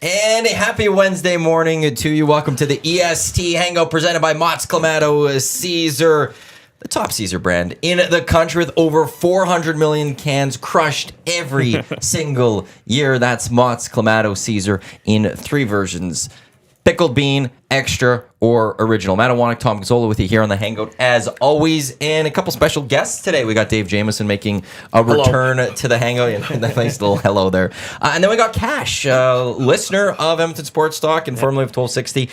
And a happy Wednesday morning to you. Welcome to the EST Hangout presented by Mott's Clamato Caesar, the top Caesar brand in the country with over 400 million cans crushed every single year. That's Mott's Clamato Caesar in 3 versions: pickled bean, extra, or original. Matt Iwanyk, Tom Gazzola with you here on the Hangout as always, and a couple special guests today. We got Dave Jamieson making a return to the Hangout. And a nice little hello there. And then we got Kash, listener of Edmonton Sports Talk and formerly of 1260.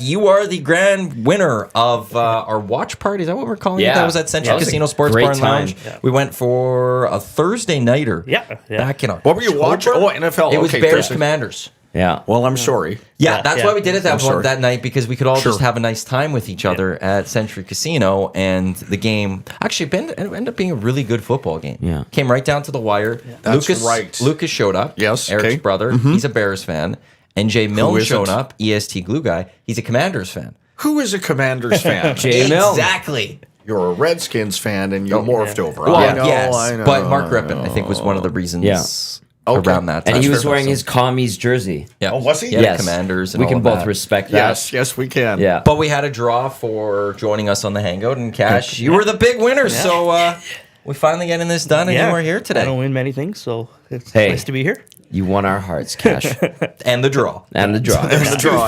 You are the grand winner of our watch party. Is that what we're calling it? That was at Century Casino Sports Bar and Lounge. Yeah. We went for a Thursday nighter. Back in October. What were you watching? Oh, NFL. It was Bears Commanders. Yeah. Well, I'm sorry. Yeah, that's why we did it that night, because we could all just have a nice time with each other at Century Casino, and the game actually ended up being a really good football game. Yeah. Came right down to the wire. Yeah. That's right. Lucas showed up. Yes. Eric's brother. Mm-hmm. He's a Bears fan. And Jay Milne showed up, EST glue guy. He's a Commanders fan. Who is a Commanders fan? Jay Milne. Exactly. You're a Redskins fan, and you morphed over. Well, I know. But Mark Rippon, I think, was one of the reasons. Yeah. Around that time. And he was wearing his commies jersey. Yeah. Oh, was he? Yeah, yes. Commanders and we can both that. respect that. Yes, we can. Yeah. But we had a draw for joining us on the Hangout, and Cash, you were the big winner. So we finally getting this done, and you are here today. I don't win many things, so it's nice to be here. You won our hearts, Cash. And the draw. And the draw. And the draw,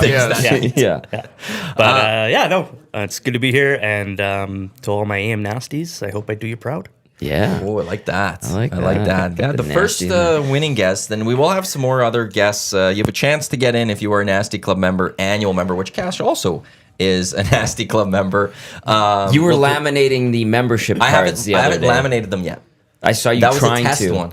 But it's good to be here, and to all my AM nasties, I hope I do you proud. Yeah. Oh, I like that. I like that. Yeah, the first winning guest. Then we will have some more other guests. You have a chance to get in if you are a Nasty Club member, annual member, which Cash also is a Nasty Club member. You were laminating the membership cards the other day. I haven't laminated them yet. I saw you trying to. That was a test one.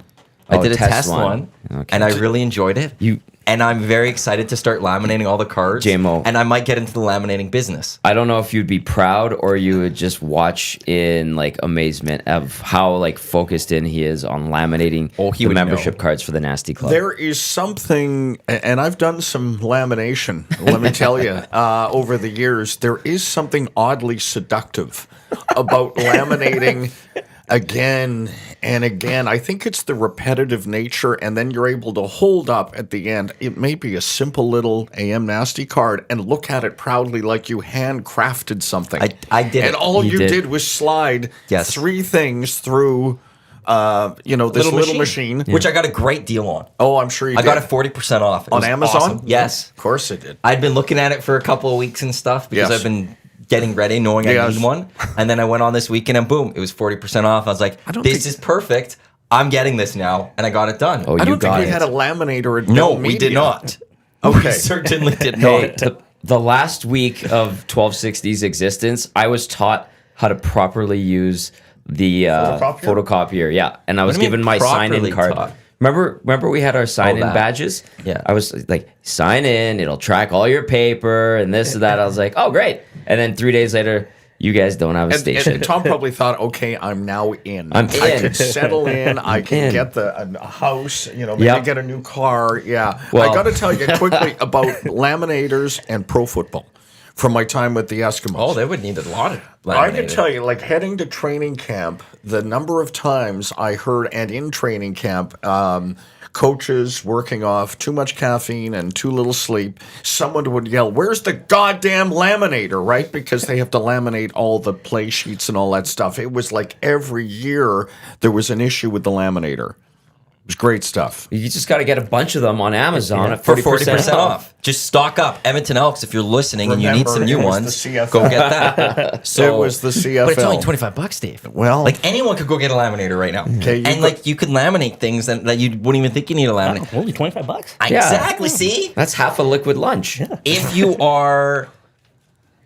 I did a test one, and I really enjoyed it. And I'm very excited to start laminating all the cards. JMO. And I might get into the laminating business. I don't know if you'd be proud or you would just watch in amazement of how focused in he is on laminating the membership cards for the Nasty Club. There is something, and I've done some lamination, let me tell you, over the years. There is something oddly seductive about laminating again and again. I think it's the repetitive nature, and then you're able to hold up at the end. It may be a simple little AM Nasty card and look at it proudly like you handcrafted something. I did. And all you did was slide 3 things through this little machine. Which I got a great deal on. Oh, I'm sure you did. I got it 40% off. On Amazon? Awesome. Yes. Of course I did. I'd been looking at it for a couple of weeks and stuff because I've been getting ready, knowing I need one. And then I went on this weekend and boom, it was 40% off. I was like, this is perfect. I'm getting this now. And I got it done. Oh, I don't think we had a laminator at No, we did not. Okay. We certainly did not. The last week of 1260's existence, I was taught how to properly use the photocopier. Yeah. And I was given my sign-in card. Remember we had our sign-in badges? Yeah. I was like, sign in, it'll track all your paper and this and that. I was like, oh, great. And then 3 days later, you guys don't have a station. And Tom probably thought, okay, I'm now in. I'm in. I can settle in. I can get a house, maybe get a new car. Yeah. Well, I got to tell you quickly about laminators and pro football from my time with the Eskimos. Oh, they would need a lot of laminating. I can tell you, heading to training camp, the number of times I heard, and in training camp, coaches working off too much caffeine and too little sleep, someone would yell, "Where's the goddamn laminator?" Right? Because they have to laminate all the play sheets and all that stuff. It was like every year there was an issue with the laminator. It was great stuff. You just got to get a bunch of them on Amazon at for 40% off. Just stock up. Edmonton Elks, if you're listening and you need some new ones, go get that. So it was the CFL. But it's only $25, Dave. Well, anyone could go get a laminator right now. Okay, and you could laminate things that you wouldn't even think you need a laminate. Only $25. Exactly. See, that's half a liquid lunch. Yeah. If you are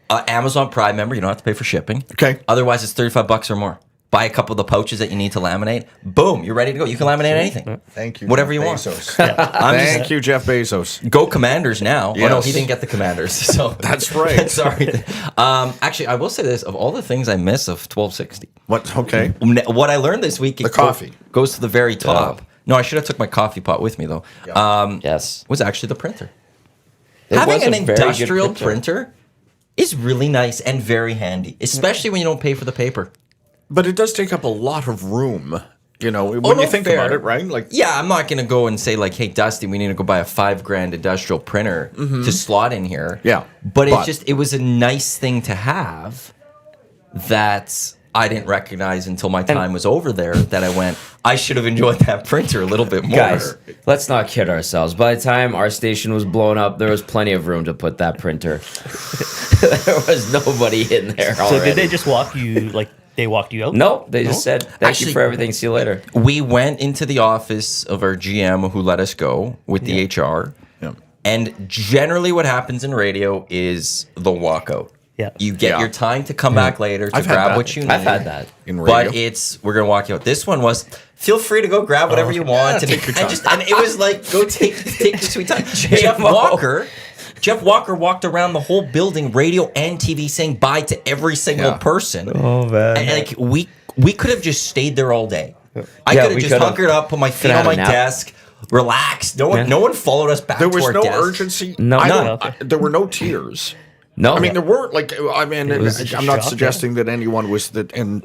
an Amazon Prime member, you don't have to pay for shipping. Okay. Otherwise, it's $35 or more. Buy a couple of the pouches that you need to laminate. Boom, you're ready to go. You can laminate anything. Thank you, whatever Jeff you Bezos. want. Thank you, Jeff Bezos. Go Commanders now. Yes. Oh no, he didn't get the Commanders. So that's right. Sorry. Actually, I will say this: of all the things I miss of 1260, what? Okay. What I learned this week, the coffee goes to the very top. No, I should have took my coffee pot with me though. Yeah. Yes, was actually the printer. Having an industrial printer is really nice and very handy, especially when you don't pay for the paper. But it does take up a lot of room You know, when no, you think fair. about it, right? Like, Yeah, I'm not gonna go and say like, "Hey, Dusty, we need to go buy a $5,000 industrial printer to slot in here." Yeah, but it was a nice thing to have that I didn't recognize until my time was over there. That I went, I should have enjoyed that printer a little bit more. Guys, let's not kid ourselves. By the time our station was blown up, there was plenty of room to put that printer. There was nobody in there already. So did they just walk you, like, they walked you out? No, they just said, thank you for everything. See you later. We went into the office of our GM who let us go with the HR. Yeah. And generally what happens in radio is the walkout. Yeah. You get your time to come back later to I've had grab that. what you need. I've had that. in radio. But we're going to walk you out. This one was, feel free to go grab whatever you want. Yeah, take your time. And it was like, go take your sweet time. Jeff Walker walked around the whole building, radio and TV, saying bye to every single person. Oh, man. And like we could have just stayed there all day. I Yeah, could have we just could've. hunkered up, put my feet Could've on had my a nap. desk, relaxed. No one followed us back There to was our no desk. urgency. No, I no. don't- there were no tears. No, I mean, there were like. I mean, was just I'm not shock, suggesting that anyone was that. And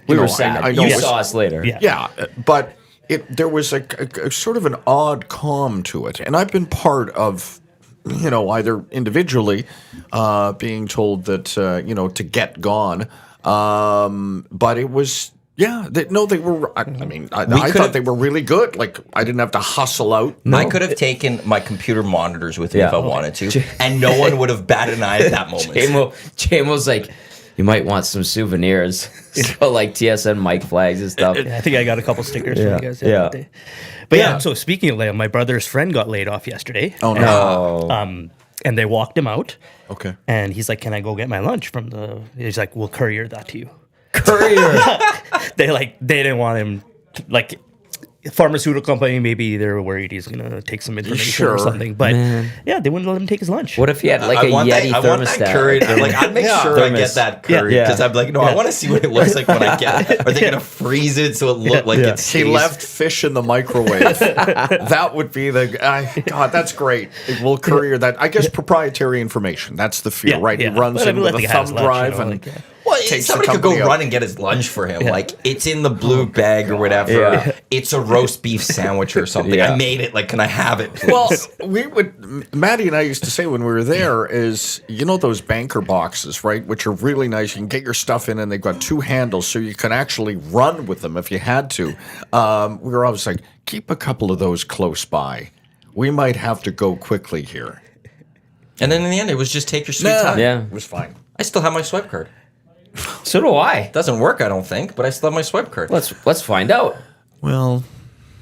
we you were know, sad. I know You it was- saw us later. Yeah. Yeah, but there was a sort of an odd calm to it, and I've been part of, either individually being told that to get gone, but it was. Yeah, they were. I mean, I thought they were really good. Like, I didn't have to hustle out. I could have taken my computer monitors with me if I wanted to, and no one would have batted an eye at that moment. JMO's like, you might want some souvenirs. So, like TSN mic flags and stuff. I think I got a couple stickers from you guys. Yeah. That day. But yeah, so speaking of layoff, my brother's friend got laid off yesterday. Oh no. And they walked him out. Okay. And he's like, "Can I go get my lunch from the?" He's like, "We'll courier that to you." Courier. They didn't want him like pharmaceutical company. Maybe they were worried he's gonna take some information or Sure. something. But yeah, they wouldn't let him take his lunch. What if he had like I a want Yeti that, I want that thermostat? curry. Like, I'd make sure I get that curry Yeah. because I'm like, no, I want to see what it looks like when I get it. Are they gonna freeze it so it look like it's? He left fish in the microwave. That would be God, that's great. It will courier that. I guess proprietary information. That's the fear, Yeah, right? yeah. He runs But I in mean, with let a the guy have thumb his lunch, drive and like, yeah. Well, takes the somebody could go company out. run and get his lunch for him. Like, it's in the blue bag or whatever. Yeah. It's a roast beef sandwich or something. Yeah. I made it. Like, can I have it, please? Well, Maddie and I used to say when we were there is, those banker boxes, right? Which are really nice. You can get your stuff in and they've got two handles so you can actually run with them if you had to. We were always like, keep a couple of those close by. We might have to go quickly here. And then in the end, it was just take your sweet time. Yeah. It was fine. I still have my swipe card. So do I. Doesn't work, I don't think, but I still have my swipe card. Let's find out. Well,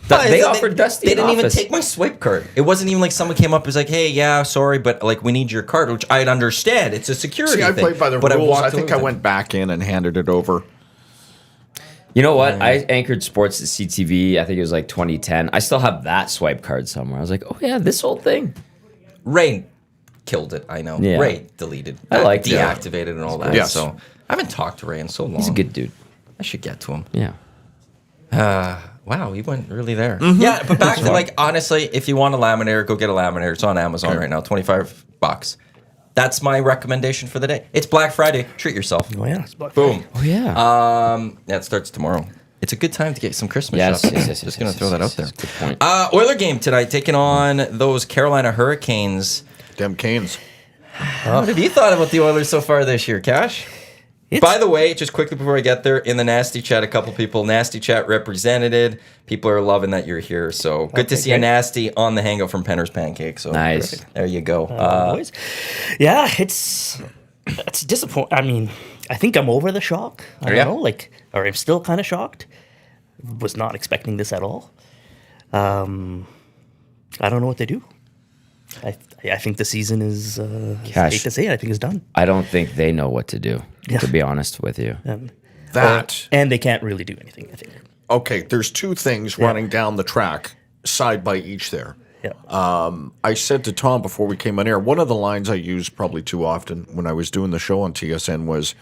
They offered Dusty They an didn't even office. take my swipe card. It wasn't even like someone came up and was like, "Hey, yeah, sorry, but like we need your card," which I'd understand. It's a security see, I thing. played by the but rules. I walked think away I with went back in and handed it over. You know what? I anchored sports at CTV. I think it was like 2010. I still have that swipe card somewhere. I was like, oh yeah, this whole thing. it. Ray killed it. I know. Yeah. Ray deleted. I liked it. deactivated and all that. Yes. So I haven't talked to Ray in so long. He's a good dude. I should get to him. Yeah. Wow, he went really there. Yeah, but back to like honestly, if you want a laminator, go get a laminator. It's on Amazon right now, $25. That's my recommendation for the day. It's Black Friday. Treat yourself. Oh yeah, it's Black Boom. Oh yeah. Yeah, it starts tomorrow. It's a good time to get some Christmas Yes, shopping. yes, yes, Just yes, gonna yes, throw that yes, out there. yes, good point. Oiler game tonight, taking on those Carolina Hurricanes. Dem Canes. What have you thought about the Oilers so far this year, Cash? By the way, just quickly before I get there, in the Nasty Chat, a couple people, Nasty Chat represented. People are loving that you're here. So good to see a Nasty on the Hangout from Penner's Pancake. So Nice. there you go. boys. Yeah, it's disappointing. I mean, I think I'm over the shock. I don't know, or I'm still kind of shocked. Was not expecting this at all. I don't know what they do. I think the season is, Cash. hate to say it, I think it's done. I don't think they know what to do, to be honest with you. And they can't really do anything, I think. Okay, there's two things running down the track, side by each there. Yeah. I said to Tom before we came on air, one of the lines I used probably too often when I was doing the show on TSN was,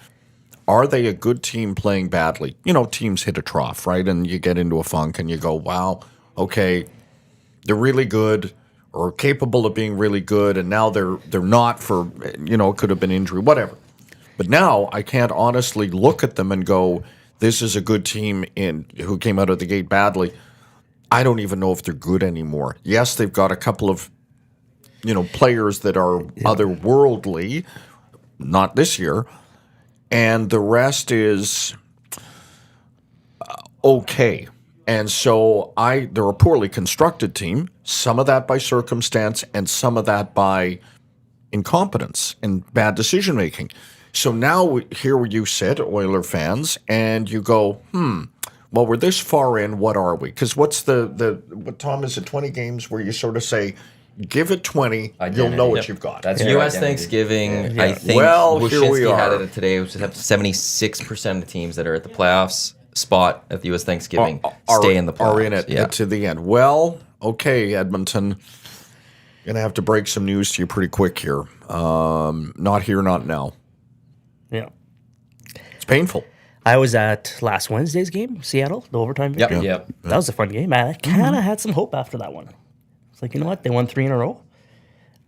are they a good team playing badly? Teams hit a trough, right? And you get into a funk and you go, wow, okay, they're really good or capable of being really good, and now they're not for, it could have been injury, whatever. But now I can't honestly look at them and go, this is a good team who came out of the gate badly. I don't even know if they're good anymore. Yes, they've got a couple of players that are otherworldly, not this year, and the rest is okay. And so they're a poorly constructed team, some of that by circumstance and some of that by incompetence and bad decision making. So now here you sit, Oiler fans, and you go, well, we're this far in, what are we? Because what Tom, is it 20 games where you sort of say, give it 20, you'll know what you've got. That's U.S. Thanksgiving. I think here we are. had it today. We have 76% of teams that are at the playoffs spot at the U.S. Thanksgiving stay in the playoffs. Are in it to the end. Well, okay, Edmonton. Going to have to break some news to you pretty quick here. Not here, not now. Yeah. It's painful. I was at last Wednesday's game, Seattle, the overtime victory. Yep. That was a fun game. I kind of had some hope after that one. It's like, you know what? They won 3 in a row.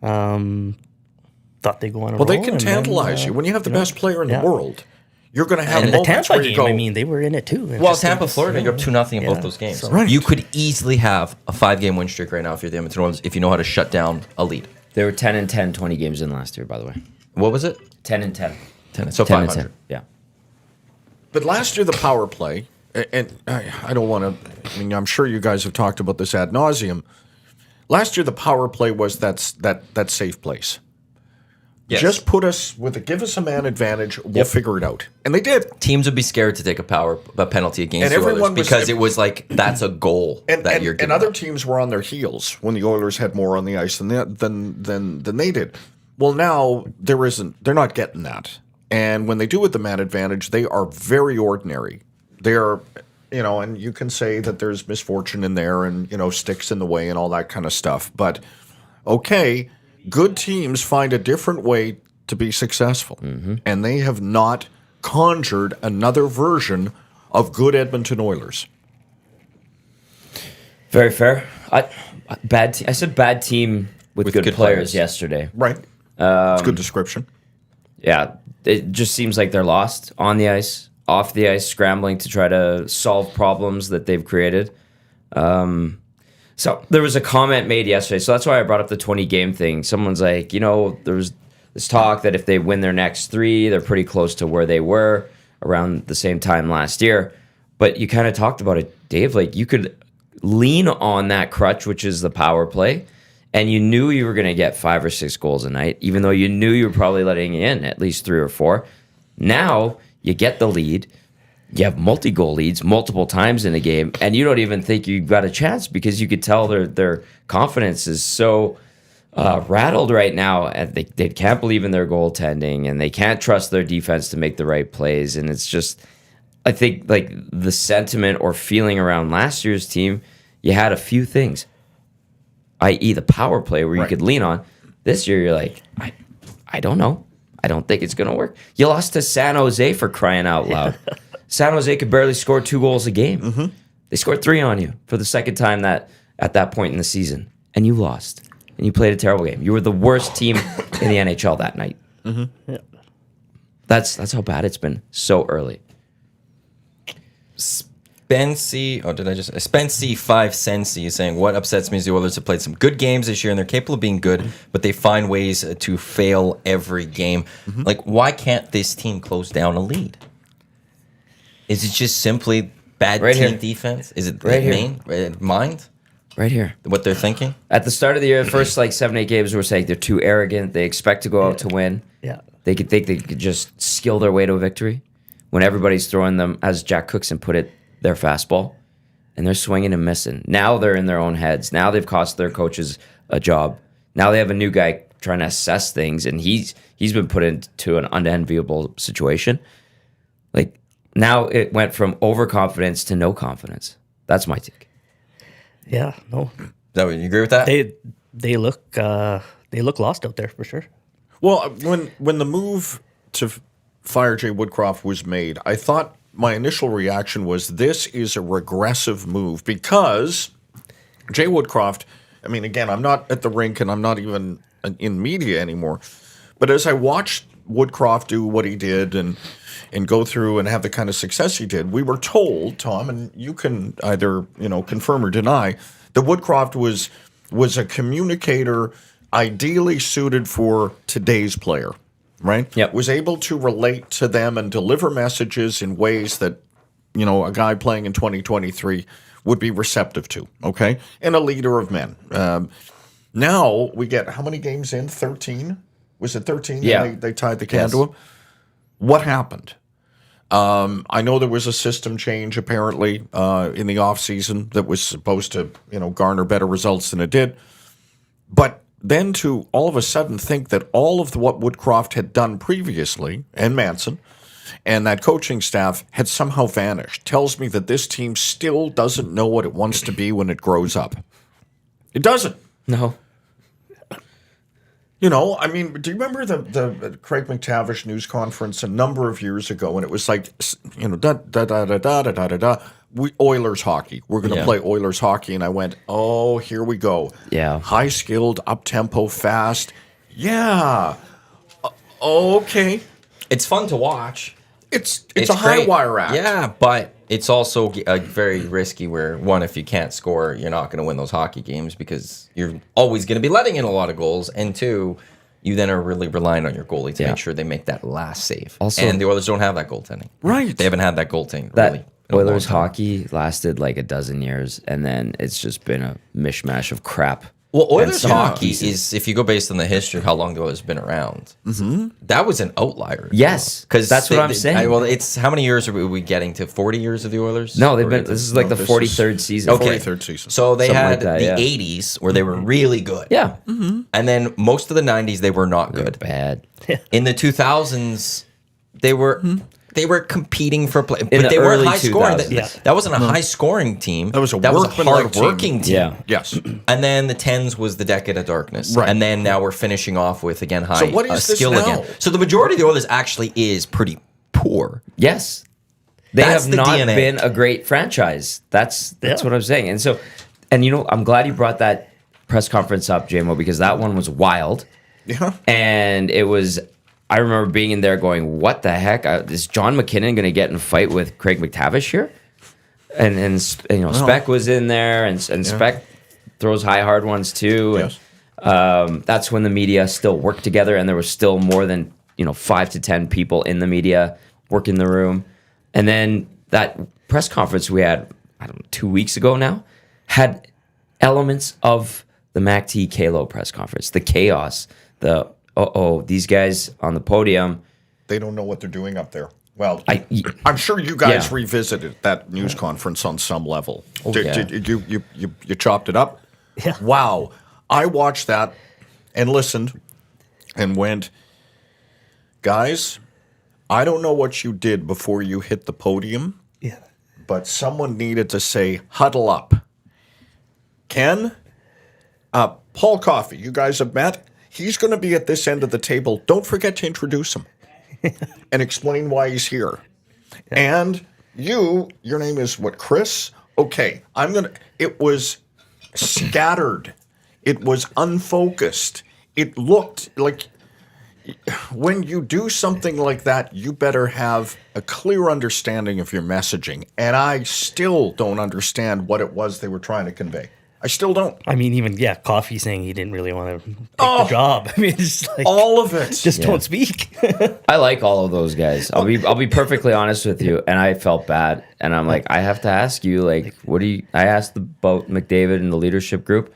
Thought they'd go on a roll. Well, they can tantalize you. When you have the best player in the world, you're going to have and the moments Tampa where you game, go, I mean, they were in it too. Well, Tampa, Florida, you're up 2-0 in both those games. So- Right. You could easily have a 5-game win streak right now if you're the Edmonton Oilers, if you know how to shut down a lead. They were 10-10, 20 games in last year, by the way. What was it? 10-10. 10. So 10 and 500. 10. Yeah. But last year, the power play, and I don't want to, I mean, I'm sure you guys have talked about this ad nauseum. Last year, the power play was that safe place. Yes. Just give us a man advantage, we'll figure it out. And they did. Teams would be scared to take a penalty against And the Oilers everyone was- because it was like, that's a goal that you're giving and other up. teams were on their heels when the Oilers had more on the ice than they did. Well, now they're not getting that. And when they do with the man advantage, they are very ordinary. They're, and you can say that there's misfortune in there and, sticks in the way and all that kind of stuff. But, okay, good teams find a different way to be successful. Mm-hmm. And they have not conjured another version of good Edmonton Oilers. Very fair. I said bad team with good players yesterday. Right. It's a good description. Yeah. It just seems like they're lost on the ice, off the ice, scrambling to try to solve problems that they've created. So there was a comment made yesterday. So that's why I brought up the 20-game thing. Someone's like, there was this talk that if they win their next 3, they're pretty close to where they were around the same time last year. But you kind of talked about it, Dave. Like, you could lean on that crutch, which is the power play, and you knew you were going to get 5 or 6 goals a night, even though you knew you were probably letting in at least 3 or 4. Now you get the lead. You have multi-goal leads multiple times in a game, and you don't even think you've got a chance because you could tell their confidence is so rattled right now. And they can't believe in their goaltending, and they can't trust their defense to make the right plays. And it's just, I think, like, the sentiment or feeling around last year's team, you had a few things, i.e. the power play where you could lean on. This year, you're like, I don't know. I don't think it's going to work. You lost to San Jose, for crying out loud. San Jose could barely score 2 goals a game. Mm-hmm. They scored 3 on you for the second time at that point in the season, and you lost. And you played a terrible game. You were the worst team in the NHL that night. Mm-hmm. Yeah. That's how bad it's been so early. Spency 5 Sensi is saying, what upsets me is the Oilers have played some good games this year and they're capable of being good, but they find ways to fail every game. Mm-hmm. Like, why can't this team close down a lead? Is it just simply bad team defense? Is it mind? Right here. What they're thinking? At the start of the year, the first 7-8 games, we're saying they're too arrogant. They expect to go out to win. Yeah. They could think they could just skill their way to a victory when everybody's throwing them, as Jack Cookson put it, their fastball, and they're swinging and missing. Now they're in their own heads. Now they've cost their coaches a job. Now they have a new guy trying to assess things, and he's been put into an unenviable situation. Like, now it went from overconfidence to no confidence. That's my take. Yeah, no. You agree with that? They look lost out there for sure. Well, when the move to fire Jay Woodcroft was made, I thought my initial reaction was this is a regressive move because Jay Woodcroft, again, I'm not at the rink and I'm not even in media anymore, but as I watched Woodcroft do what he did and go through and have the kind of success he did, we were told, Tom, and you can either confirm or deny, that Woodcroft was a communicator ideally suited for today's player, right? Yep. Was able to relate to them and deliver messages in ways that a guy playing in 2023 would be receptive to. Okay, and a leader of men. Now we get how many games in? 13. Was it 13? Yeah. They tied the can to him. What happened? I know there was a system change apparently in the offseason that was supposed to, garner better results than it did. But then to all of a sudden think that all of what Woodcroft had done previously, and Manson, and that coaching staff had somehow vanished, tells me that this team still doesn't know what it wants to be when it grows up. It doesn't. No. Do you remember the Craig McTavish news conference a number of years ago, and it was like, Oilers hockey. We're going to play Oilers hockey, and I went, oh, here we go. Yeah. High skilled, up tempo, fast. Yeah. Okay. It's fun to watch. It's a high wire act. Yeah, but it's also very risky where, one, if you can't score, you're not going to win those hockey games because you're always going to be letting in a lot of goals. And two, you then are really relying on your goalie to make sure they make that last save. Also, and the Oilers don't have that goaltending. Right. They haven't had that goaltending, That really. Oilers hockey lasted like a dozen years, and then it's just been a mishmash of crap. Well, Oilers hockey is, if you go based on the history, how long the Oilers have been around, that was an outlier. Yes, because that's what I'm saying. Well, it's how many years are we getting to? 40 years of the Oilers? No, they've been. This is like the 43rd season. Okay, 43rd season. So they Something had like that, the 80s where they were really good. Yeah, and then most of the 90s they were not good. bad. In the 2000s, they were. They were competing for play, but the they weren't early high scoring. 2000s. That wasn't a high scoring team. That was a hard working team. Yeah. Yes. And then the 10s was the decade of darkness. Right. And then now we're finishing off with, again, high So what is this skill now? again. So the majority of the Oilers actually is pretty poor. Yes, they That's have the not DNA. been a great franchise. That's what I'm saying. And so, I'm glad you brought that press conference up, JMO, because that one was wild. Yeah. And it was. I remember being in there going, "What the heck? Is John McKinnon going to get in a fight with Craig McTavish here?" And Speck was in there, and Speck throws high hard ones too. Yes. And that's when the media still worked together, and there was still more than 5 to 10 people in the media working the room. And then that press conference we had, I don't know, 2 weeks ago now, had elements of the Mac T. Kalo press conference, the chaos, the these guys on the podium. They don't know what they're doing up there. Well, I'm sure you guys revisited that news conference on some level. Did you chopped it up? Yeah. Wow. I watched that and listened and went, guys, I don't know what you did before you hit the podium, but someone needed to say, huddle up. Ken, Paul Coffey, you guys have met. He's going to be at this end of the table. Don't forget to introduce him and explain why he's here. And your name is what, Chris? Okay, it was scattered. It was unfocused. It looked like when you do something like that, you better have a clear understanding of your messaging. And I still don't understand what it was they were trying to convey. I still don't. I mean, even Coffee saying he didn't really want to take the job. I mean, it's like all of it. Just don't speak. I like all of those guys. I'll be perfectly honest with you. And I felt bad, and I'm like, I have to ask you, like, what do you? I asked about McDavid and the leadership group,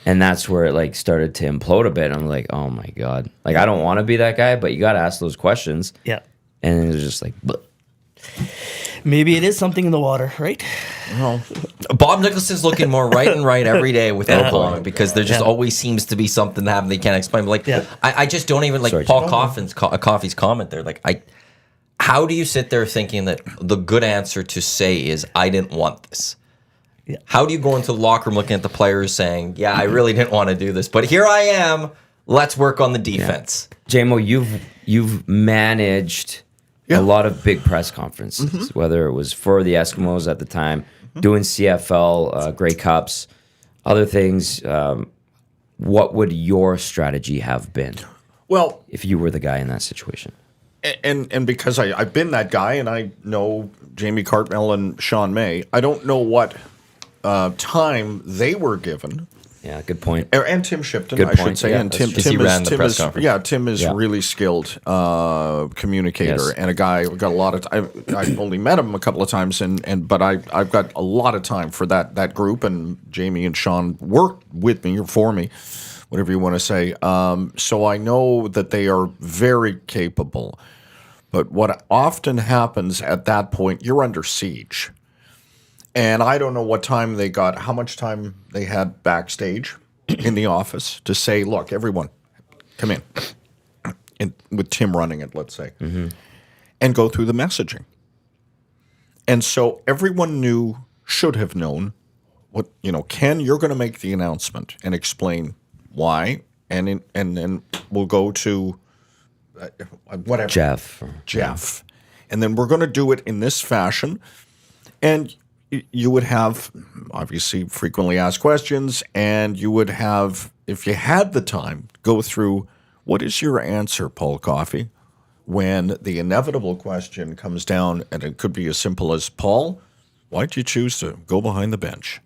and that's where it like started to implode a bit. I'm like, oh my god, like I don't want to be that guy, but you got to ask those questions. Yeah, and it was just like. Bleh. Maybe it is something in the water, right? Well, Bob Nicholson's looking more right and right every day without blowing because there just always seems to be something that they can't explain. Like, I just don't even like Paul Coffey's comment there. Like, how do you sit there thinking that the good answer to say is I didn't want this? Yeah. How do you go into the locker room looking at the players saying, yeah, I really didn't want to do this, but here I am. Let's work on the defense. Yeah. JMO, you've managed. A lot of big press conferences, whether it was for the Eskimos at the time, doing CFL, Grey Cups, other things. What would your strategy have been? Well, if you were the guy in that situation. And because I've been that guy, and I know Jamie Cartmell and Sean May, I don't know what time they were given. Yeah, good point. And Tim Shipton, Good I point. should say. Yeah, And that's Tim, true. He ran the press is conference. yeah, Tim is Yeah. really skilled communicator, Yes. and a guy who got a lot of. I've only met him a couple of times, but I've got a lot of time for that group, and Jamie and Sean worked with me or for me, whatever you want to say. So I know that they are very capable. But what often happens at that point, you're under siege. And I don't know what time they got, how much time they had backstage in the office to say, look, everyone, come in. And with Tim running it, let's say, and go through the messaging. And so everyone should have known what, Ken, you're going to make the announcement and explain why. And then we'll go to whatever. Jeff. And then we're going to do it in this fashion. And you would have, obviously, frequently asked questions, and you would have, if you had the time, go through, what is your answer, Paul Coffey, when the inevitable question comes down, and it could be as simple as, Paul, why'd you choose to go behind the bench?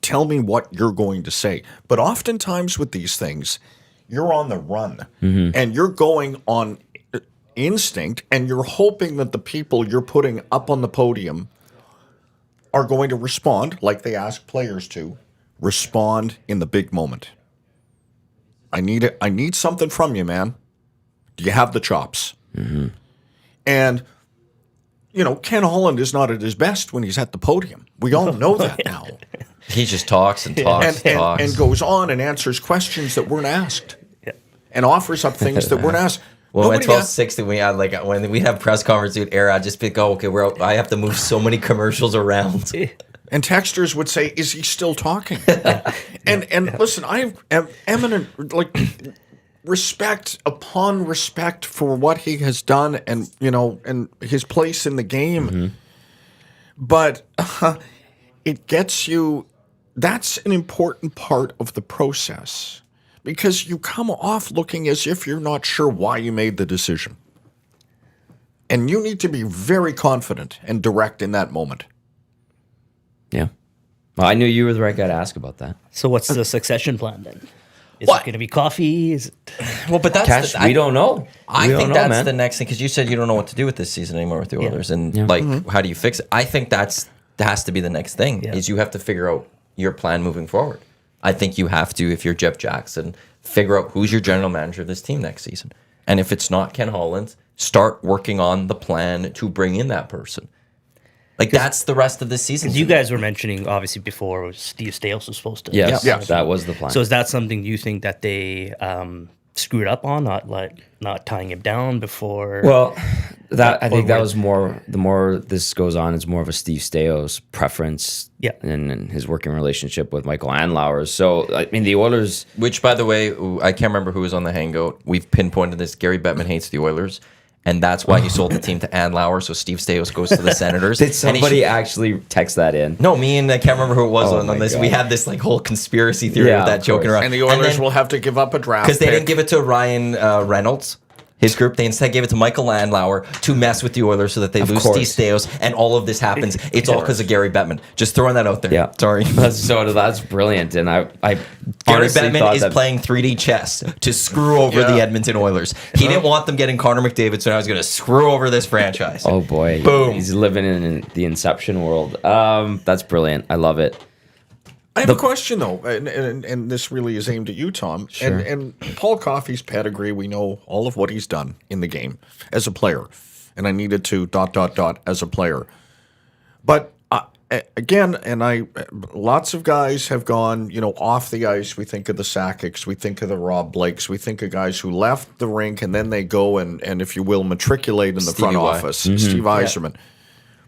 Tell me what you're going to say. But oftentimes with these things, you're on the run, and you're going on instinct, and you're hoping that the people you're putting up on the podium are going to respond, like they ask players to, respond in the big moment. I need something from you, man. Do you have the chops? And, Ken Holland is not at his best when he's at the podium. We all know that now. He just talks and talks and talks. And goes on and answers questions that weren't asked. And offers up things that weren't asked. Well, at 12:60, we had when we have press conferences with air, I'd just be I have to move so many commercials around. And texters would say, "Is he still talking?" and listen, I have eminent respect upon respect for what he has done, and and his place in the game. But it gets you. That's an important part of the process. Because you come off looking as if you're not sure why you made the decision. And you need to be very confident and direct in that moment. Yeah. Well, I knew you were the right guy to ask about that. So what's the succession plan then? Is it going to be coffee? Is it... Well, but that's Cash, we don't know. I think that's man. the next thing, because you said you don't know what to do with this season anymore with the Oilers, and how do you fix it? I think that has to be the next thing, is you have to figure out your plan moving forward. I think you have to, if you're Jeff Jackson, figure out who's your general manager of this team next season. And if it's not Ken Holland, start working on the plan to bring in that person. That's the rest of the season. You guys were mentioning, obviously, before Steve Staios was supposed to. Yes, that was the plan. So is that something you think that they screwed up on, not tying him down before? Well, I think that was more. The more this goes on, it's more of a Steve Staios preference, and his working relationship with Michael Andlauer. So I mean, the Oilers. Which, by the way, I can't remember who was on the Hangout. We've pinpointed this. Gary Bettman hates the Oilers, and that's why he sold the team to Andlauer. So Steve Staios goes to the Senators. Did somebody actually text that in? No, me and I can't remember who it was on this. God. We had this whole conspiracy theory of that joking around. And the Oilers will have to give up a draft because they didn't give it to Ryan Reynolds, his group. They instead gave it to Michael Landlauer to mess with the Oilers so that they lose Steve Staios, and all of this happens. It's all because of Gary Bettman. Just throwing that out there. Yeah, sorry. That's brilliant, and I Gary Bettman is playing 3D chess to screw over the Edmonton Oilers. He didn't want them getting Connor McDavid, so now he's going to screw over this franchise. Oh boy, boom! He's living in the Inception world. That's brilliant. I love it. I have a question, though, and this really is aimed at you, Tom. Sure. And Paul Coffey's pedigree, we know all of what he's done in the game as a player. And I needed to ... as a player. But again, lots of guys have gone, off the ice. We think of the Sakic's, we think of the Rob Blakes, we think of guys who left the rink and then they go and if you will, matriculate in the front office. Steve Yzerman.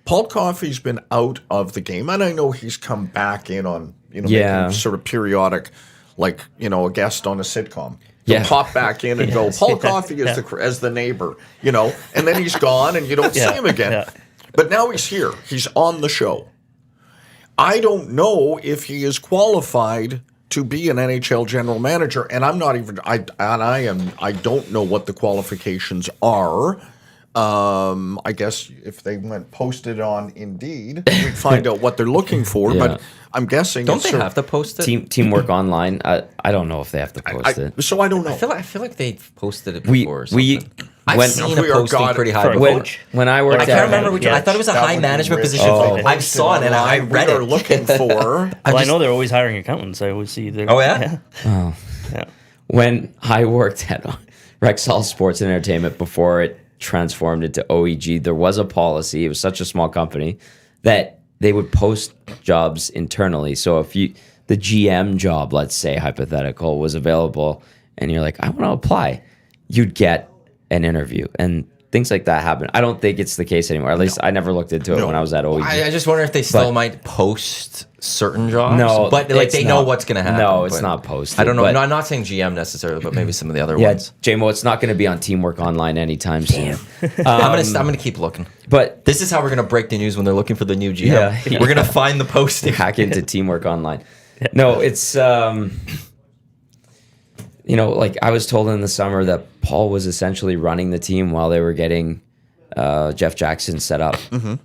Paul Coffey's been out of the game, and I know he's come back in on, making sort of periodic, a guest on a sitcom. He'll pop back in and go, Paul Coffey is as the neighbor, and then he's gone and you don't see him again. Yeah. But now he's here. He's on the show. I don't know if he is qualified to be an NHL general manager, and I'm not even. I don't know what the qualifications are. I guess if they went posted on Indeed, we'd find out what they're looking for. Yeah. But I'm guessing Don't they have to post it? Teamwork online. I don't know if they have to post it. So I don't know. I feel like they've posted it before. Or something. I've when- seen a We are posting God- pretty high for a before. coach. when I worked I can't at remember which one. I thought it was a That high would be management rich. position. Oh. I saw it and I read we are it. looking for. Well, I know they're always hiring accountants. I always see their. Oh, yeah? Yeah. when I worked at Rexall Sports and Entertainment before it transformed into OEG, there was a policy. It was such a small company that they would post jobs internally. So if the GM job, let's say hypothetical, was available, and you're like, I want to apply, you'd get an interview, and things like that happen. I don't think it's the case anymore. At least I never looked into it when I was at OEG. I just wonder if they still might post certain jobs. No, but like it's they know not. what's going to happen. No, it's but not posted, I don't know. but- No, I'm not saying GM necessarily, but maybe some of the other Yeah, ones. JMO, it's not going to be on Teamwork Online anytime soon. I'm gonna keep looking. But This is how we're gonna break the news when they're looking for the new GM. Yeah. We're gonna find the posting. hack into Teamwork Online. No, it's like I was told in the summer that Paul was essentially running the team while they were getting Jeff Jackson set up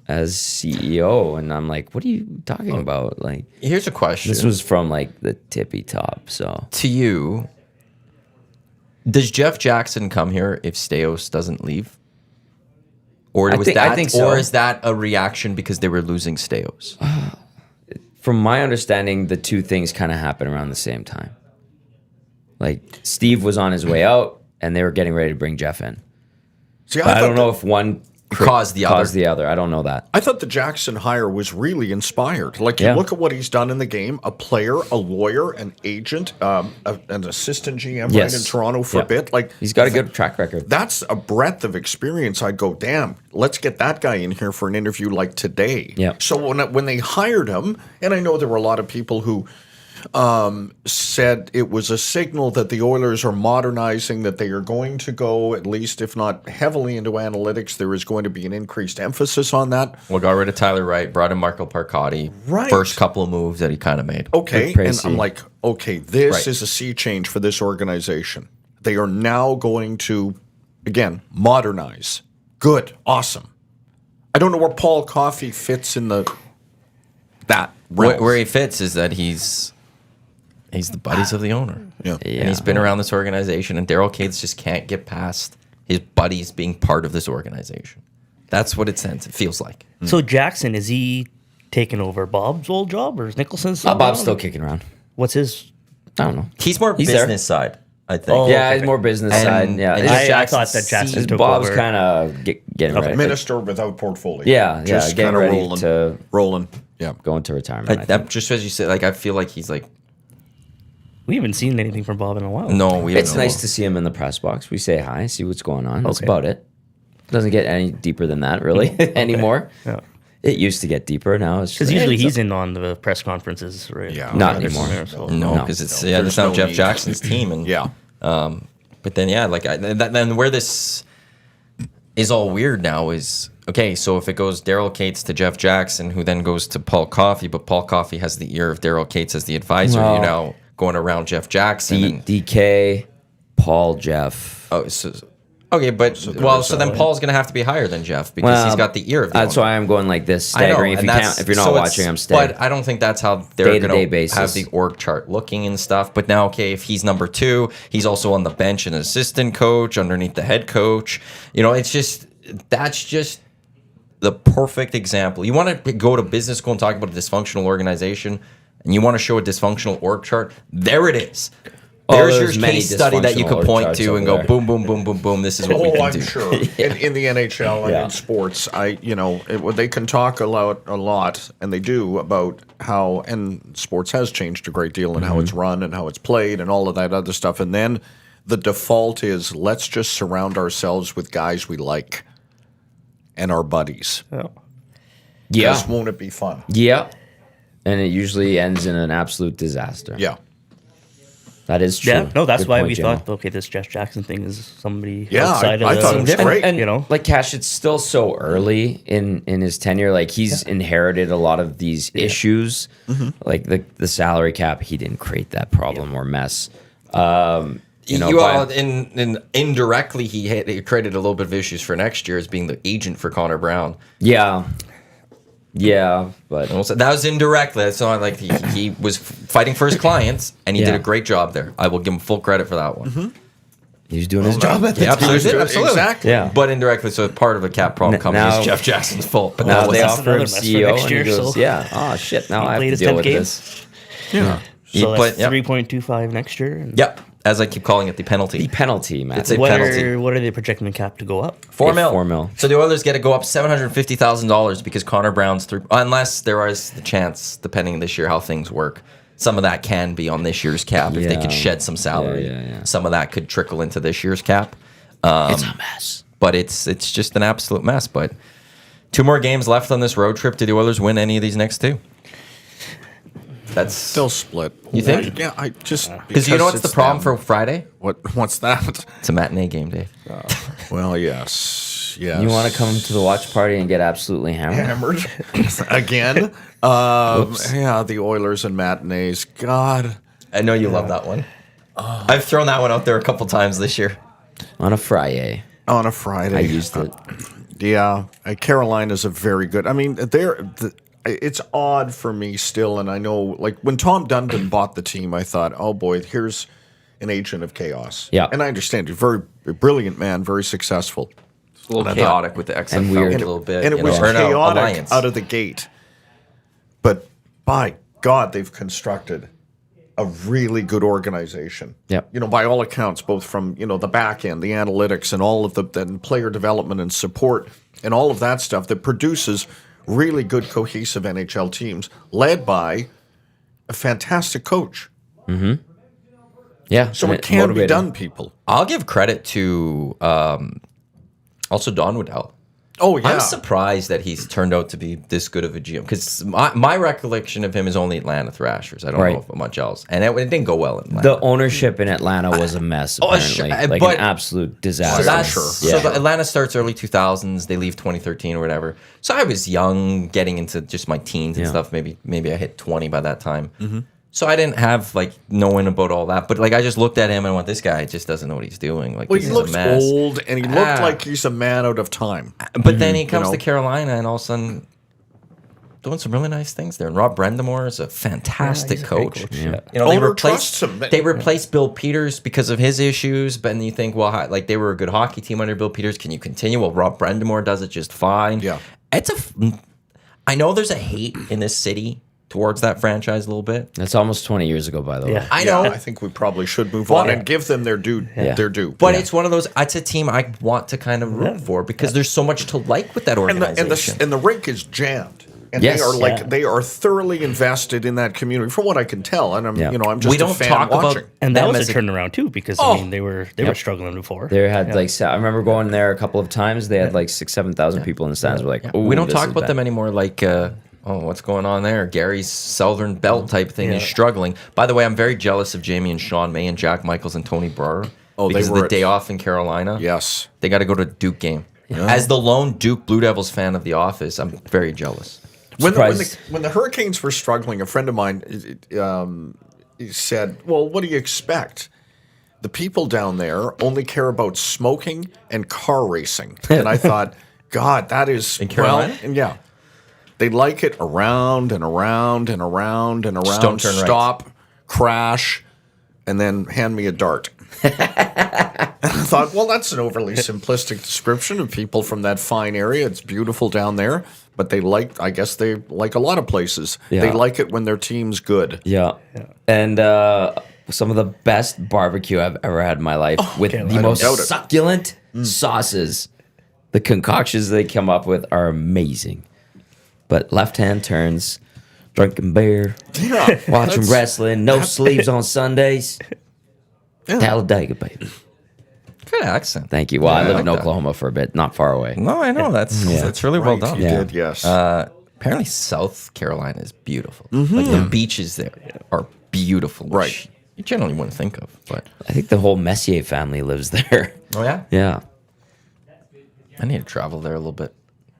as CEO, and I'm like, what are you talking about? Like, Here's a question. this was from like the tippy top. So to you. Does Jeff Jackson come here if Staios doesn't leave? Or I think so. Or is that a reaction because they were losing Staios? from my understanding, the two things kind of happen around the same time. Like Steve was on his way out, and they were getting ready to bring Jeff in. See, I don't know if one Caused the other. I don't know that. I thought the Jackson hire was really inspired. Like, you Yeah. look at what he's done in the game: a player, a lawyer, an agent, an assistant GM right Yes. in Toronto for Yeah. a bit. Like, He's got a good track record. that's a breadth of experience. I'd go, damn, let's get that guy in here for an interview like today. Yeah. So when they hired him, and I know there were a lot of people who said it was a signal that the Oilers are modernizing, that they are going to go, at least if not heavily into analytics, there is going to be an increased emphasis on that. Well, got rid of Tyler Wright, brought in Marco Parcotti. Right. First couple of moves that he kind of made. Okay, Good and praise. I'm like, okay, this Right. is a sea change for this organization. They are now going to, again, modernize. Good, awesome. I don't know where Paul Coffey fits in that realm. Where he fits is that he's the buddies of the owner. Yeah. And he's been around this organization, and Daryl Cates just can't get past his buddies being part of this organization. That's what it feels like. So Jackson, is he taking over Bob's old job, or is Nicholson still Bob's around? still kicking around. What's his? I don't know. He's more He's there. business side, I think. Oh, Yeah, okay. he's more business And- side. Yeah, and It's- just I thought that Jackson sees took Bob's over. kind of getting ready, Minister without portfolio. Yeah, Just getting kinda ready to rolling. Yeah. go into retirement. I That, think. just as you said, like I feel like he's like, We haven't seen anything from Bob in a while. no, we don't It's know. nice to see him in the press box. We say hi, see what's going on. That's Okay. about it. Doesn't get any deeper than that, really, anymore. Yeah. It used to get deeper. Now it's Because just, usually it's he's in on the press conferences, right? Yeah. Not Anderson anymore. there, so- No, No. because it's No, that's there's not no Jeff need. Jackson's team, and Yeah. But then then where this is all weird now is okay. So if it goes Daryl Cates to Jeff Jackson, who then goes to Paul Coffey, but Paul Coffey has the ear of Daryl Cates as the advisor. Well, You're now going around Jeff Jackson. and, DK, Paul, Jeff. oh, okay, but so then Paul's going to have to be higher than Jeff because he's got the ear of the That's owner. why I'm going like this, I know, staggering. and If you're not so watching, I'm staggering. But I don't think that's how they're Day-to-day going to basis. have the org chart looking and stuff. But now, okay, if he's number 2, he's also on the bench and assistant coach underneath the head coach. That's just the perfect example. You want to go to business school and talk about a dysfunctional organization, and you want to show a dysfunctional org chart. There it is. There's there's your many case study that you dysfunctional could org point charts to and over go there. boom, boom, boom, boom, boom. This is what we Oh, can I'm do. sure. In the NHL and Yeah. in sports, they can talk a lot, and they do, about how, and sports has changed a great deal, and how it's run and how it's played and all of that other stuff. And then the default is, let's just surround ourselves with guys we like and our buddies. Yeah. Yeah, Because won't it be fun? yeah, and it usually ends in an absolute disaster. Yeah. That is true. Yeah, no, that's Good why point, we Jimmy. thought, okay, this Jeff Jackson thing is somebody Yeah, outside I of thought it was great. And, you know. like Cash, it's still so early in his tenure. Like he's inherited a lot of these issues, like the salary cap. He didn't create that problem or mess. Indirectly, he created a little bit of issues for next year as being the agent for Connor Brown. Yeah, but Also, that was indirectly. It's not like he was fighting for his clients, and he did a great job there. I will give him full credit for that one. he's doing his job. Absolutely. Exactly. Yeah. But indirectly, so part of a cap problem coming now- is Jeff Jackson's fault. But Now that they was offer him another mess for CEO, next and he year, goes, so- "Yeah, oh shit, now I have played to his deal 10th with game. this." Yeah. So that's Yep. 3.25 next year. And Yep, as I keep calling it, the penalty. The penalty, man. It's a what penalty. are they projecting the cap to go up? 4 mil. 4 mil. So the Oilers get to go up $750,000 because Connor Brown's through. Unless there is the chance, depending this year how things work, some of that can be on this year's cap if they could shed some salary. Yeah. Some of that could trickle into this year's cap. It's a mess. But it's just an absolute mess. But 2 more games left on this road trip. Do the Oilers win any of these next 2? That's Still split. You think? Yeah, I just because you know what's the it's problem them. for Friday? What's that? It's a matinee game, Dave. Well, yes. You want to come to the watch party and get absolutely hammered? Hammered again? Yeah, the Oilers and matinees. God, I know you love that one. I've thrown that one out there a couple times this year. On a Friday. on a Friday. I used it. Yeah, Carolina's a very good. I mean, it's odd for me still, and I know, like when Tom Dundon bought the team, I thought, oh boy, here's an agent of chaos. Yeah, and I understand he's a very brilliant man, very successful. It's a little chaotic with the XFL and weird. a little bit, and it was or no, chaotic Alliance. out of the gate. But by God, they've constructed a really good organization. Yeah, by all accounts, both from the back end, the analytics, and all of the player development and support, and all of that stuff that produces really good cohesive NHL teams, led by a fantastic coach. Mm-hmm. Yeah, so it can be done, people. I'll give credit to also Don Waddell. Oh yeah, I'm surprised that he's turned out to be this good of a GM because my recollection of him is only Atlanta Thrashers. I don't know if much else, and it didn't go well in Atlanta. The ownership in Atlanta was a mess. Apparently, an absolute disaster. So the Atlanta starts early 2000s. They leave 2013 or whatever. So I was young, getting into just my teens and stuff. Maybe I hit 20 by that time. Mm-hmm. So I didn't have knowing about all that, but I just looked at him and went, "This guy just doesn't know what he's doing." He looked old, and he looked like he's a man out of time. But then he comes to Carolina, and all of a sudden, doing some really nice things there. And Rob Brendamore is a fantastic coach. Yeah. They replaced Bill Peters because of his issues, but then you think, well, they were a good hockey team under Bill Peters. Can you continue? Well, Rob Brendamore does it just fine. Yeah, I know there's a hate in this city towards that franchise a little bit. That's almost 20 years ago, by the way. I know. I think we probably should move on and give them their due. Their due. But it's one of those. It's a team I want to kind of root for because there's so much to like with that organization. And the rink is jammed. And they are thoroughly invested in that community, from what I can tell. And I'm just a fan watching. And that was a turnaround too, because they were struggling before. They had I remember going there a couple of times. They had 6,000-7,000 people in the stands. We're like, we don't talk about them anymore. What's going on there? Gary's Southern Belt type thing is struggling. By the way, I'm very jealous of Jamie and Sean May and Jack Michaels and Tony Brower. Because of the day off in Carolina. Yes. They got to go to Duke game. Yeah. As the lone Duke Blue Devils fan of The Office, I'm very jealous. When the Hurricanes were struggling, a friend of mine said, well, what do you expect? The people down there only care about smoking and car racing. And I thought, God, that is... In Carolina? Yeah. They like it around and around and around and around. Just don't turn stop, crash, and then hand me a dart. I thought, well, that's an overly simplistic description of people from that fine area. It's beautiful down there, but I guess they like a lot of places. Yeah. They like it when their team's good. Yeah. And some of the best barbecue I've ever had in my life with the most succulent sauces. The concoctions they come up with are amazing. But left-hand turns, drinking beer, watching wrestling, no sleeves on Sundays. Yeah. Talladega, baby. Good accent. Thank you. Well, I lived in Oklahoma for a bit, not far away. No, I know. That's really well done. You did, yes. Apparently, South Carolina is beautiful. Mm-hmm. The beaches there are beautiful. Right. you generally wouldn't think of, but I think the whole Messier family lives there. oh yeah, Yeah. I need to travel there a little bit.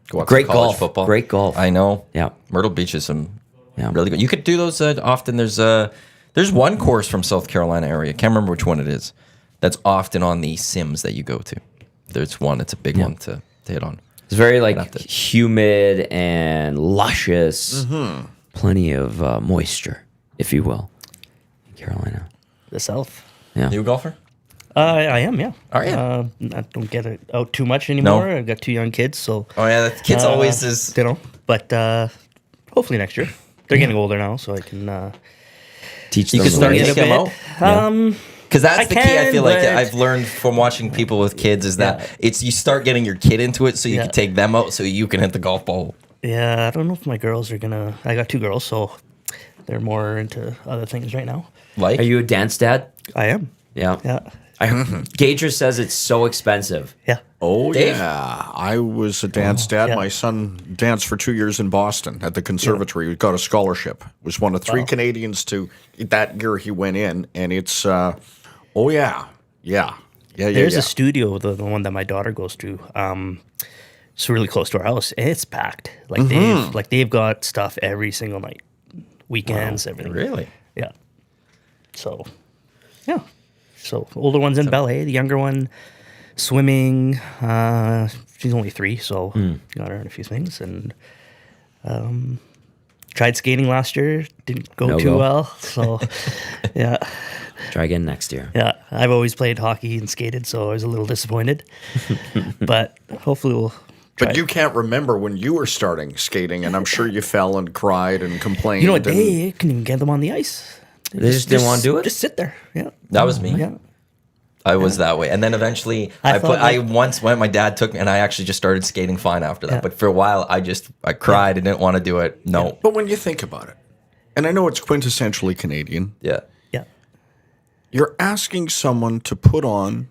Go watch Great some college golf. football. Great golf. I know. Yeah. Myrtle Beach is some Yeah. really good. You could do those often. There's one course from South Carolina area. Can't remember which one it is. That's often on the sims that you go to. There's one. It's a big one to hit on. It's very like humid and luscious. Plenty of moisture, if you will, in Carolina. The South. Yeah. You a golfer? I am, yeah. Are you? I don't get it out too much anymore. No. I've got 2 young kids, so Oh yeah, the kids always is. you know. But hopefully next year. They're getting older now, so I can Teach You them could start the to ways. take them out. Because that's I the key. I can, feel like but- I've learned from watching people with kids is that it's you start getting your kid into it, so you Yeah. can take them out, so you can hit the golf ball. Yeah, I don't know if my girls are gonna. I got 2 girls, so they're more into other things right now. Like, Are you a dance dad? I am. Yeah. Yeah. Gager says it's so expensive. Yeah. Oh, Dave? yeah. I was a dance dad. yeah. My son danced for 2 years in Boston at the conservatory. He got a scholarship. Was one of 3 Canadians to that year he went in. And it's, oh, yeah. Yeah. Yeah, There's yeah. a studio, the one that my daughter goes to. It's really close to our house. And it's packed. Like they've got stuff every single night, weekends, everything. really? Yeah. So, yeah. So older one's in ballet, the younger one swimming. She's only 3, so got her in a few things. And tried skating last year, didn't go No too go. well. So, yeah. Try again next year. Yeah, I've always played hockey and skated, so I was a little disappointed. But hopefully we'll try. But you can't remember when you were starting skating, and I'm sure you fell and cried and complained. You know what? and- They couldn't even get them on the ice. They just didn't want to do it? Just sit there. Yeah. That was me. Yeah. I was that way, and then eventually I once went. My dad took me, and I actually just started skating fine after that. Yeah. But for a while, I cried and didn't want to do it. No. But when you think about it, and I know it's quintessentially Canadian, Yeah. Yeah. you're asking someone to put on,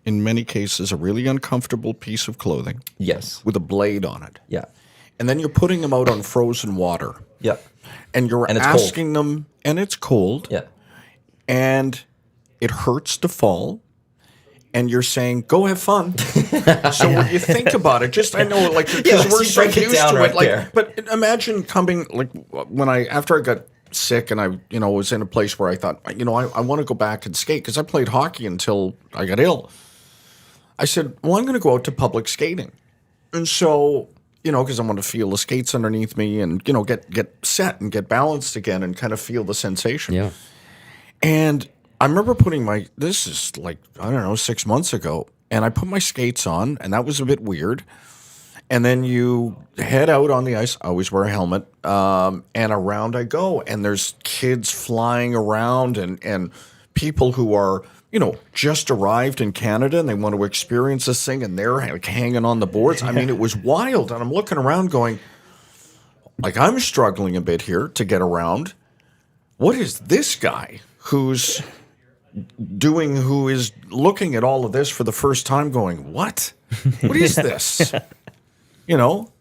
in many cases, a really uncomfortable piece of clothing Yes. with a blade on it. Yeah. And then you're putting them out on frozen water. Yeah. And you're And it's cold. asking them, and it's cold, Yeah. and it hurts to fall, and you're saying, go have fun. So when you think about it, just, I know, like, because let's we're just so break it used down to right it. Like, there. but imagine coming, like, after I got sick and I, was in a place where I thought, I want to go back and skate, because I played hockey until I got ill. I said, well, I'm going to go out to public skating. And so, because I want to feel the skates underneath me and, get set and get balanced again and kind of feel the sensation. Yeah. And I remember this is like, I don't know, 6 months ago, and I put my skates on, and that was a bit weird. And then you head out on the ice. I always wear a helmet. And around I go, and there's kids flying around and people who are, just arrived in Canada and they want to experience this thing, and they're like hanging on the boards. I mean, it was wild. And I'm looking around going, like, I'm struggling a bit here to get around. What is this guy who is looking at all of this for the first time going, what? What is this?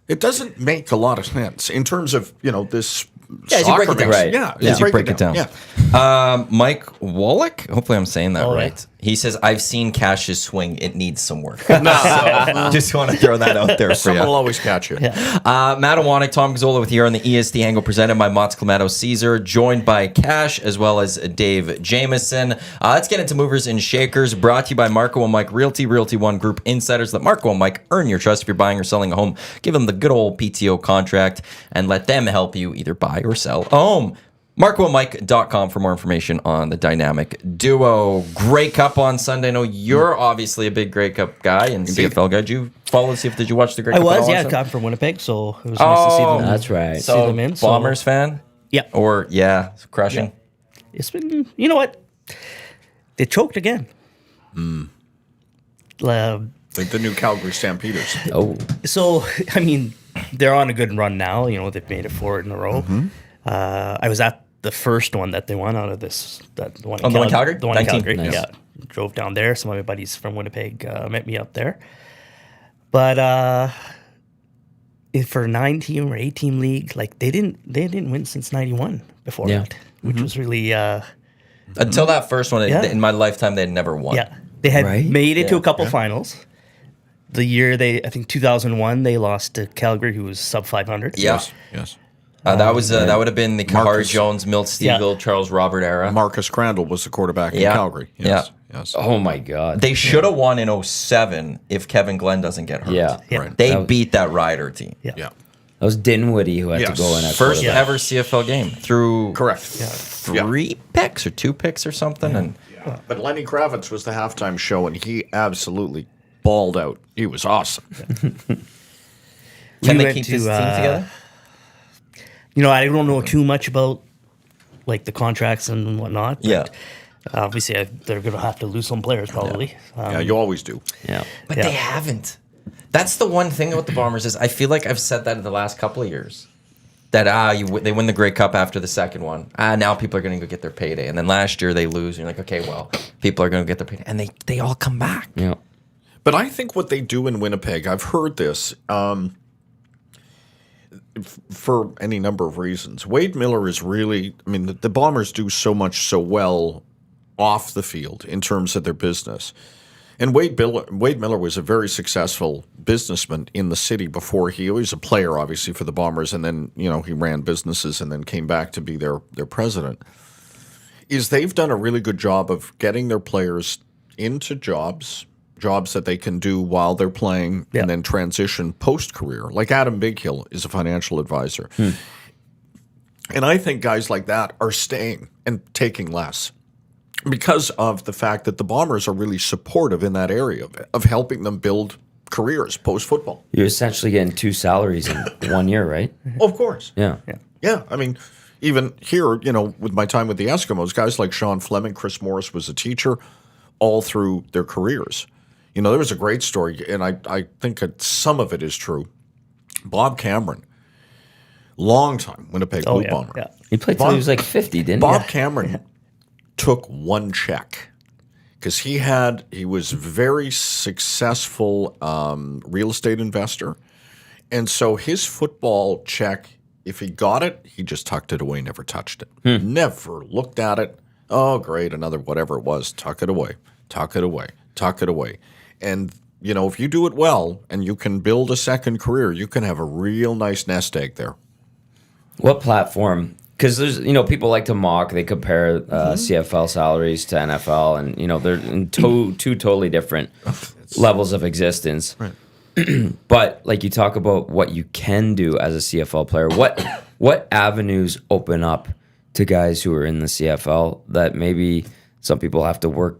It doesn't make a lot of sense in terms of, this as you break it down. race. Right. Yeah, As you break it down. Yeah. Mike Wallach, hopefully I'm saying that Oh, right. yeah. He says, I've seen Cash's swing. It needs some work. So, just want to throw that out there for Someone will you. always catch you. Matt Iwanyk, Tom Gazzola with you here on the EST Hangout presented by Mott's Clamato Caesar, joined by Kash as well as Dave Jamieson. Let's get into movers and shakers, brought to you by Marco and Mike Realty, Realty One Group Insiders. Let Marco and Mike earn your trust if you're buying or selling a home. Give them the good old PTO contract and let them help you either buy or sell a home. MarcoandMike.com for more information on the dynamic duo. Grey Cup on Sunday. I know you're obviously a big Grey Cup guy and CFL guy. Did you follow? Did you watch the Grey I Cup? at was, all yeah. on Sunday? I'm from Winnipeg, so it was nice to see them. That's right. See them in. So, Bombers fan? yeah. Or, crushing? It's been, you know what? They choked again. Like the new Calgary Stampeders. Oh. So, I mean, they're on a good run now. They've made it 4 in a row. I was at the first one that they won out of this. The one in the one in Calgary? The one in 19. Calgary, Nice. yeah. Drove down there. Some of my buddies from Winnipeg met me up there. But for a 9-team or 8-team league, like they didn't win since '91 before Yeah. that, which was really Until that first one, Yeah. in my lifetime, they had never won. Yeah, they had Right? made it to Yeah. a couple finals. The year I think 2001, they lost to Calgary, who was sub 500. Yeah. Yes. That would have been the Kahari Marcus. Jones, Milt Steele, Yeah. Charles Robert era. Marcus Crandall was the quarterback in Yeah. Calgary. Yes. Yes. Oh my God. They should have won in 07 if Kevin Glenn doesn't get hurt. Yeah. Yeah. Right. They That was- beat that Ryder team. Yeah. Yeah. That was Dinwiddie who had Yes. to go in at First quarterback. ever CFL game through Correct. three picks or 2 picks or something. And But Lenny Kravitz was the halftime show, and he absolutely balled out. He was awesome. can We they went keep to, this team together? I don't know too much about like the contracts and whatnot. But Yeah. obviously, they're going to have to lose some players probably. Yeah, you always do. Yeah. But Yeah. they haven't. That's the one thing about the Bombers is I feel like I've said that in the last couple of years. That they win the Grey Cup after the second one. Now people are going to go get their payday. And then last year they lose. And you're like, okay, well, people are going to get their payday. And they all come back. Yeah. But I think what they do in Winnipeg, I've heard this for any number of reasons. Wade Miller is really, I mean, the Bombers do so much so well off the field in terms of their business. And Wade Miller was a very successful businessman in the city before he was a player, obviously, for the Bombers. And then, he ran businesses and then came back to be their president. They've done a really good job of getting their players into jobs that they can do while they're playing and then transition post-career. Like Adam Bighill is a financial advisor. And I think guys like that are staying and taking less because of the fact that the Bombers are really supportive in that area of helping them build careers post-football. You're essentially getting 2 salaries in 1 year, right? Of course. Yeah. Yeah, I mean, even here, with my time with the Eskimos, guys like Sean Fleming, Chris Morris was a teacher all through their careers. There was a great story, and I think that some of it is true. Bob Cameron, long time Winnipeg Blue Bomber. Yeah. He played till he was like 50, didn't Bob he? Cameron took one check because he was very successful real estate investor, and so his football check, if he got it, he just tucked it away, never touched it, never looked at it. Oh, great, another whatever it was, tuck it away, tuck it away, tuck it away. And, if you do it well and you can build a second career, you can have a real nice nest egg there. What platform? Because there's, people like to mock. They compare CFL salaries to NFL, and they're in two totally different levels of existence. Right. But like you talk about what you can do as a CFL player, what avenues open up to guys who are in the CFL that maybe some people have to work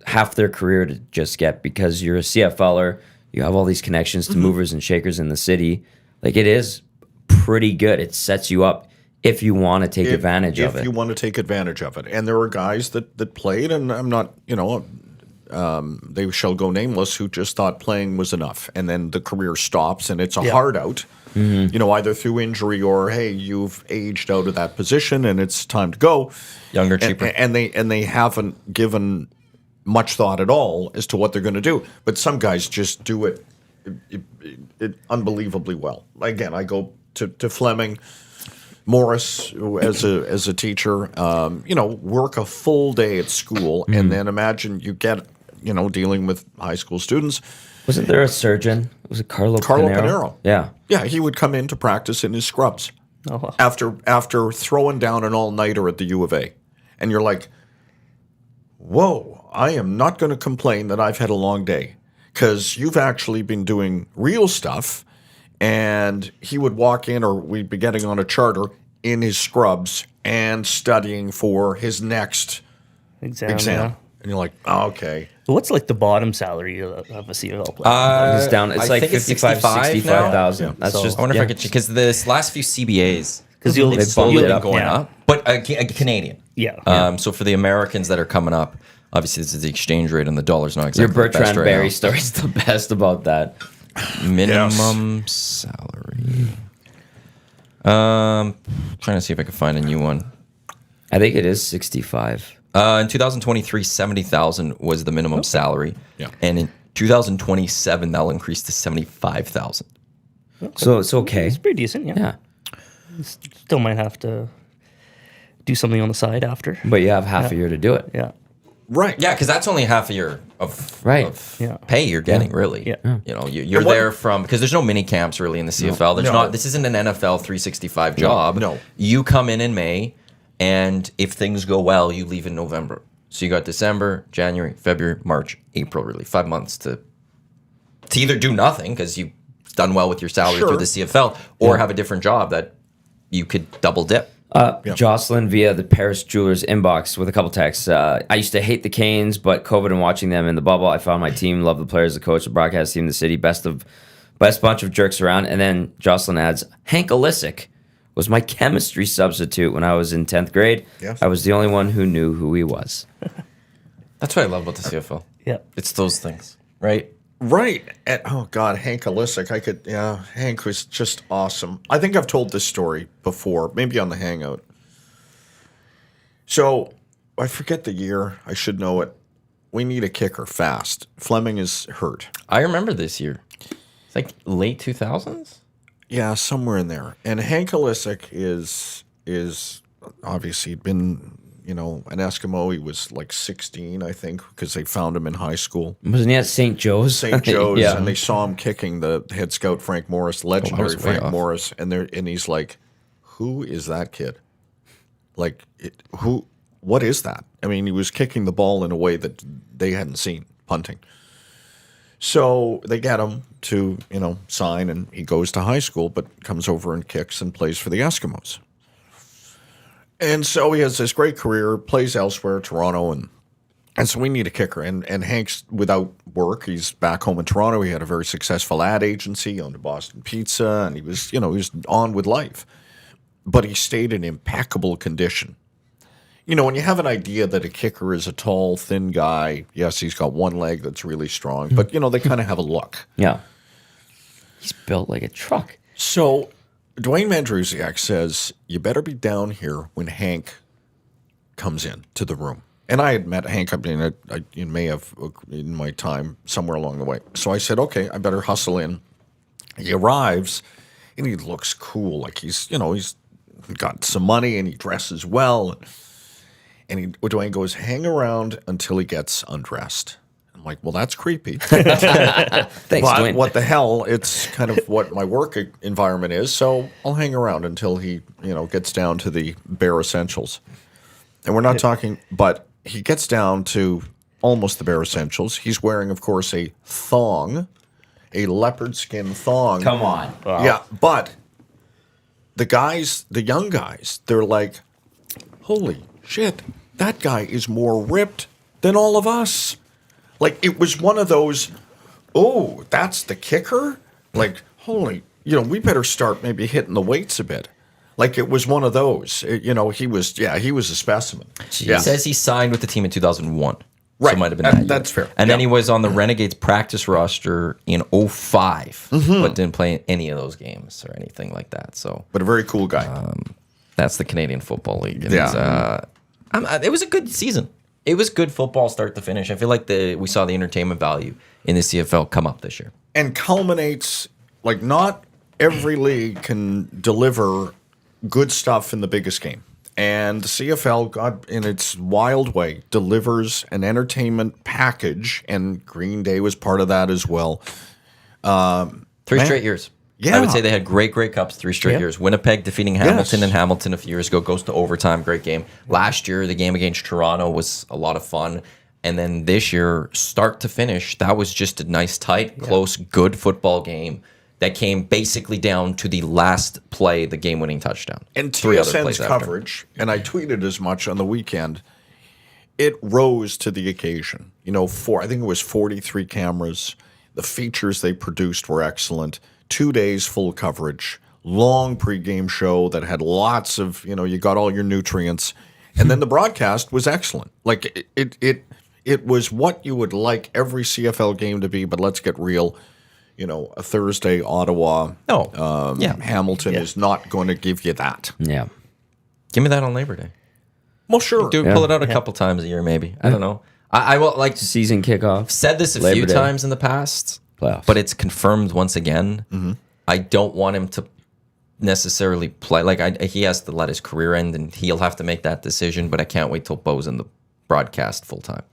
half their career to just get, because you're a CFLer, you have all these connections to movers and shakers in the city. Like, it is pretty good. It sets you up if you want to take advantage of it. If you want to take advantage of it. And there are guys that played, and I'm not, they shall go nameless, who just thought playing was enough. And then the career stops, and it's a hard out, either through injury or, hey, you've aged out of that position and it's time to go. Younger, cheaper. And they haven't given much thought at all as to what they're going to do. But some guys just do it unbelievably well. Again, I go to Fleming, Morris as a teacher, work a full day at school, and then imagine you get, dealing with high school students. Wasn't there a surgeon? Was it Carlo Panero? Yeah. Yeah, he would come in to practice in his scrubs Oh, wow. after throwing down an all-nighter at the U of A. And you're like, whoa, I am not going to complain that I've had a long day, because you've actually been doing real stuff. And he would walk in, or we'd be getting on a charter in his scrubs and studying for his next exam. Yeah. And you're like, oh, okay. So what's like the bottom salary of a CFL player? It's down. It's I like think it's 55, 65 65,000. now. That's So- just. I wonder if I could, because this last few CBAs, 'Cause you'll- they've they slowly bumped it been up. going Yeah. up. But a Canadian. Yeah. So for the Americans that are coming up, obviously this is the exchange rate, and the dollar's not exactly Your the best Bertrand right Berry now. story's the best about that. Minimum salary. Trying to see if I can find a new one. I think it is 65. In 2023, 70,000 was the minimum salary. Yeah. And in 2027, that'll increase to 75,000. So it's okay. It's pretty decent, yeah. Yeah. Still might have to do something on the side after. But you have half a year to do it. Yeah. Right. Yeah, because that's only half a year of Yeah. pay you're getting, really. Yeah. You know, you're there from, because there's no mini camps really in the CFL. There's not. This isn't an NFL 365 job. No. You come in May, and if things go well, you leave in November. So you got December, January, February, March, April, really 5 months to either do nothing because you've done well with your salary through the CFL, or have a different job that you could double dip. Jocelyn via the Paris Jewelers inbox with a couple texts. I used to hate the Canes, but COVID and watching them in the bubble, I found my team, love the players, the coach, the broadcast team, the city, best bunch of jerks around. And then Jocelyn adds, Hank Olisic was my chemistry substitute when I was in 10th grade. Yes. I was the only one who knew who he was. That's what I love about the CFL. Yeah. It's those things, right? Right. And, oh, God, Hank Olisic. Hank was just awesome. I think I've told this story before, maybe on the Hangout. So, I forget the year. I should know it. We need a kicker fast. Fleming is hurt. I remember this year. It's like late 2000s? Yeah, somewhere in there. And Hank Olisic is obviously he'd been, an Eskimo. He was like 16, I think, because they found him in high school. Wasn't he at St. Joe's? St. Joe's, Yeah. and they saw him kicking the head scout Frank Morris, legendary way Frank off. Morris, and he's like, "Who is that kid? Like, what is that?" I mean, he was kicking the ball in a way that they hadn't seen, punting. So they get him to, sign, and he goes to high school, but comes over and kicks and plays for the Eskimos. And so he has this great career, plays elsewhere, Toronto, and so we need a kicker. And Hank's without work. He's back home in Toronto. He had a very successful ad agency, owned a Boston Pizza, and he was on with life. But he stayed in impeccable condition. When you have an idea that a kicker is a tall, thin guy, yes, he's got one leg that's really strong, but, they kind of have a look. Yeah. He's built like a truck. So Dwayne Mandrusiak says, you better be down here when Hank comes in to the room. And I had met Hank, in May of in my time, somewhere along the way. So I said, okay, I better hustle in. He arrives, and he looks cool. Like he's got some money, and he dresses well. And Dwayne goes, hang around until he gets undressed. I'm like, well, that's creepy. Thanks, But Dwayne. what the hell? It's kind of what my work environment is. So I'll hang around until he, gets down to the bare essentials. And we're not talking, but he gets down to almost the bare essentials. He's wearing, of course, a thong, a leopard skin thong. Come on. Wow. Yeah, but the young guys, they're like, holy shit, that guy is more ripped than all of us. Like, it was one of those, oh, that's the kicker? Like, holy, we better start maybe hitting the weights a bit. Like, it was one of those. He was a specimen. He says he signed with the team in 2001. Right. So it might have been that year. That's fair. And then he was on the Renegades practice roster in 05, but didn't play in any of those games or anything like that. So, But a very cool guy. that's the Canadian Football League. And Yeah. it was a good season. It was good football start to finish. I feel like we saw the entertainment value in the CFL come up this year. And culminates, like, not every league can deliver good stuff in the biggest game. And the CFL, God, in its wild way, delivers an entertainment package, and Green Day was part of that as well. 3 straight years. Yeah. I would say they had great cups 3 straight years. Winnipeg defeating Hamilton Yes. and Hamilton a few years ago goes to overtime. Great game. Last year, the game against Toronto was a lot of fun. And then this year, start to finish, that was just a nice, tight, close, good football game that came basically down to the last play, the game-winning touchdown. And 3 other TSN's plays after. coverage, and I tweeted as much on the weekend, it rose to the occasion. I think it was 43 cameras. The features they produced were excellent. 2 days full coverage, long pregame show that had lots of, you got all your nutrients. And then the broadcast was excellent. Like, it was what you would like every CFL game to be, but let's get real. A Thursday, Ottawa, Hamilton is not going to give you that. Yeah. Give me that on Labor Day. Well, sure. Pull it out a couple times a year, maybe. I don't know. I will like Season kickoff. said this a Labor few Day. times in the past, Playoffs. but it's confirmed once again. I don't want him to necessarily play. Like he has to let his career end, and he'll have to make that decision. But I can't wait till Bo's in the broadcast full time.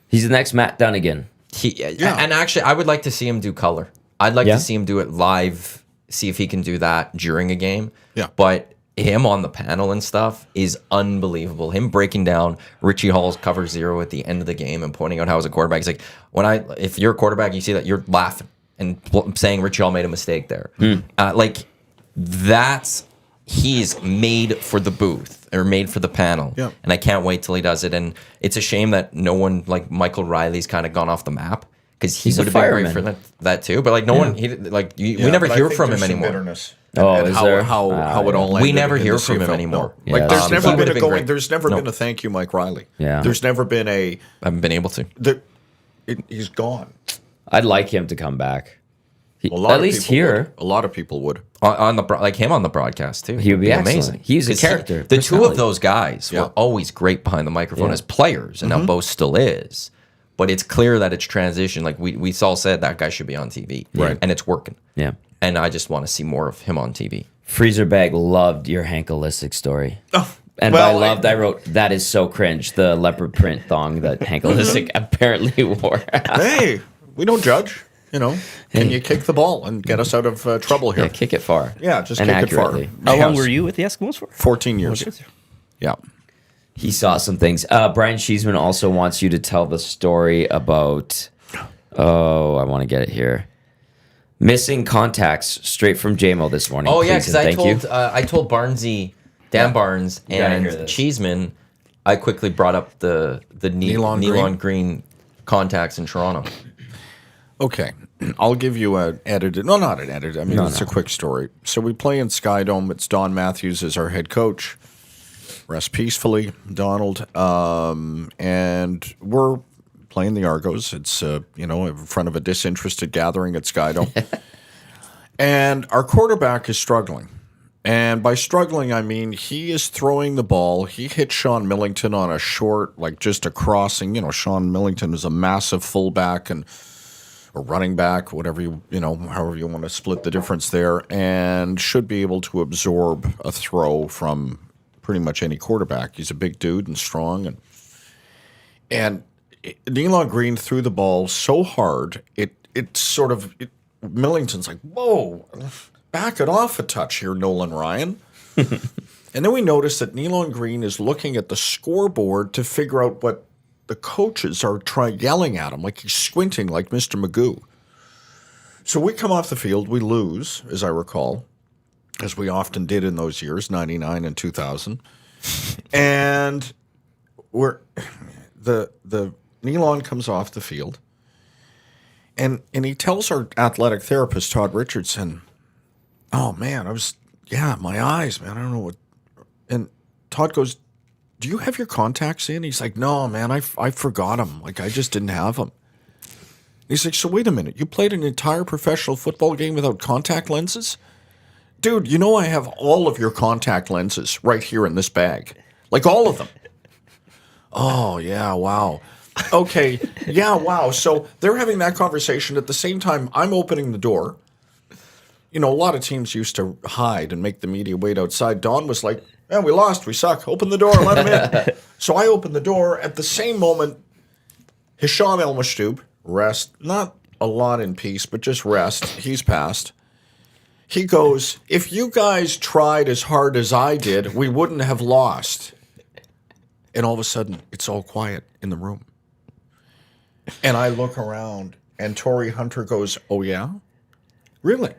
He's the next Matt Dunnigan. And actually, I would like to see him do color. I'd like to see him do it live. See if he can do that during a game. Yeah, but him on the panel and stuff is unbelievable. Him breaking down Richie Hall's cover 0 at the end of the game and pointing out how as a quarterback, he's like, if you're a quarterback, you see that, you're laughing and saying Richie Hall made a mistake there. Like he's made for the booth or made for the panel. Yeah. And I can't wait till he does it. And it's a shame that no one like Michael Riley's kind of gone off the map because he would have been great for that too. But like no one, we never hear from him anymore. Bitterness. Oh, and is there? how it all ended. We never hear from him anymore. No. Like Yeah, there's never been a thank you, Mike Riley. Yeah. There's never been a. I haven't been able to. He's gone. I'd like him to come back. A lot At of least people here. would. A lot of people would. On the like him on the broadcast too. He would be amazing. excellent. He's a character. The two of those guys were always great behind the microphone Yeah. as players, and now Bo still is. But it's clear that it's transition. Like we all said, that guy should be on TV, Right? And it's working. Yeah. And I just want to see more of him on TV. Freezer Bag loved your Hank Olisic story. Oh, And by loved, I wrote, that is so cringe, the leopard print thong that Hank Olisic apparently wore. Hey, we don't judge. You know, can you kick the ball and get us out of trouble here? Yeah, kick it far. Yeah, just and kick accurately. it far. How long were you with the Eskimos for? 14 years. Yeah. He saw some things. Brian Cheeseman also wants you to tell the story about, I want to get it here. Missing contacts straight from JMO this morning. Oh yeah, Please, because and I told Barnesy, Dan Barnes, gotta and hear this. Cheeseman. I quickly brought up the neon green contacts in Toronto. Okay, I'll give you an edited. No, not an edited. I mean, it's a quick story. So we play in Skydome. It's Don Matthews as our head coach. Rest peacefully, Donald. And we're playing the Argos. It's in front of a disinterested gathering at Skydome. And our quarterback is struggling. And by struggling, I mean he is throwing the ball. He hit Sean Millington on a short, like just a crossing. Sean Millington is a massive fullback and a running back, whatever however you want to split the difference there, and should be able to absorb a throw from pretty much any quarterback. He's a big dude and strong, and Nealon Green threw the ball so hard Millington's like, whoa, back it off a touch here, Nolan Ryan. And then we noticed that Nealon Green is looking at the scoreboard to figure out what the coaches are yelling at him, like he's squinting like Mr. Magoo. So we come off the field, we lose, as I recall, as we often did in those years, 99 and 2000. And the Nealon comes off the field, and he tells our athletic therapist, Todd Richardson, oh man, my eyes, man, I don't know what. And Todd goes, do you have your contacts in? He's like, no, man, I forgot them. Like, I just didn't have them. He's like, so wait a minute. You played an entire professional football game without contact lenses? Dude, I have all of your contact lenses right here in this bag. Like, all of them. Oh, yeah, wow. Okay, yeah, wow. So they're having that conversation. At the same time, I'm opening the door. A lot of teams used to hide and make the media wait outside. Don was like, yeah, we lost. We suck. Open the door. Let him in. So I opened the door. At the same moment, Hisham El Mashtub, rest, not a lot in peace, but just rest. He's passed. He goes, if you guys tried as hard as I did, we wouldn't have lost. And all of a sudden, it's all quiet in the room. And I look around, and Torrey Hunter goes, oh, yeah? Really?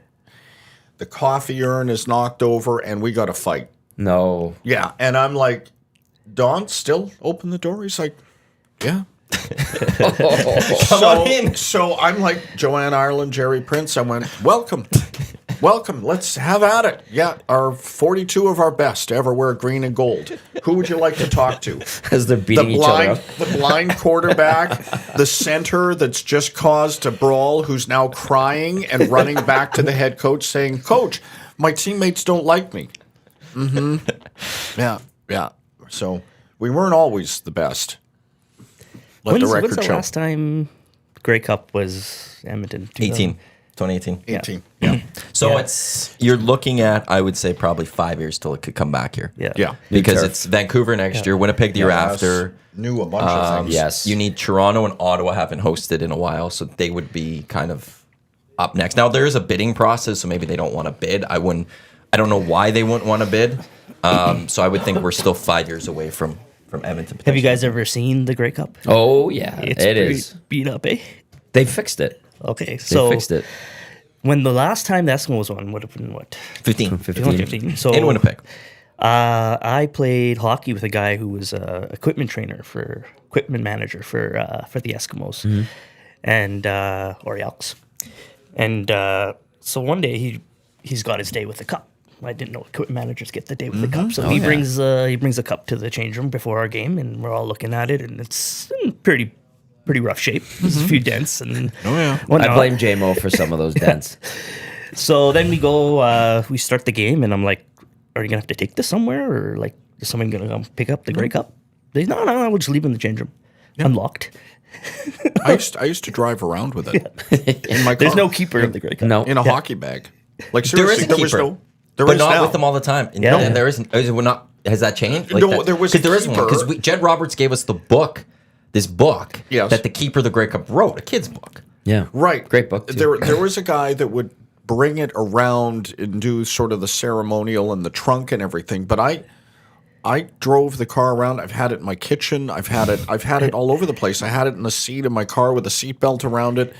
The coffee urn is knocked over, and we got to fight. No. Yeah, and I'm like, Don, still open the door? He's like, yeah. Come on in. So I'm like, Joanne Ireland, Jerry Prince. I went, welcome. Let's have at it. Yeah, 42 of our best to ever wear green and gold. Who would you like to talk to? As they're beating each other up. The blind quarterback, the center that's just caused a brawl, who's now crying and running back to the head coach saying, Coach, my teammates don't like me. Mm-hmm. Yeah. So we weren't always the best. Let the record when's the show. last time Grey Cup was Edmonton? 18. 2018. 18. Yeah. So you're looking at, I would say, probably 5 years till it could come back here. Yeah. Yeah. Because turf. it's Vancouver next year, Winnipeg the year after. Knew a bunch of things. Yes. You need Toronto and Ottawa haven't hosted in a while, so they would be kind of up next. Now there is a bidding process, so maybe they don't want to bid. I don't know why they wouldn't want to bid. So I would think we're still 5 years away from Edmonton. Have you guys ever seen the Grey Cup? Oh yeah, It's it pretty is. beat up, eh? They fixed it. Okay, They so fixed it. when the last time the Eskimos won would have been what? 15. 15. So In Winnipeg. I played hockey with a guy who was a equipment manager for the Eskimos, and or Elks, and so one day he's got his day with the cup. I didn't know equipment managers get the day with the cup, so he brings a cup to the change room before our game, and we're all looking at it, and it's in pretty rough shape. There's a few dents and I whatnot. blame JMO for some of those dents. So then we go, we start the game, and I'm like, "Are you gonna have to take this somewhere, or like is someone gonna come pick up the Grey Cup?" They no, we'll just leave it in the change room, unlocked. I used to drive around with it in my car. There's no keeper in the Grey Cup. No. in a hockey bag. Like There is seriously, a there was keeper, no. There but is not now. with them all the time. Yeah. And there isn't. Is it not? Has that changed? No, that? there was 'Cause a there is one. keeper. Because Jed Roberts gave us this book Yes. that the keeper of the Grey Cup wrote, a kid's book. Yeah. Right. Great book. Too. There was a guy that would bring it around and do sort of the ceremonial and the trunk and everything. But I drove the car around. I've had it in my kitchen. I've had it all over the place. I had it in the seat of my car with a seatbelt around it.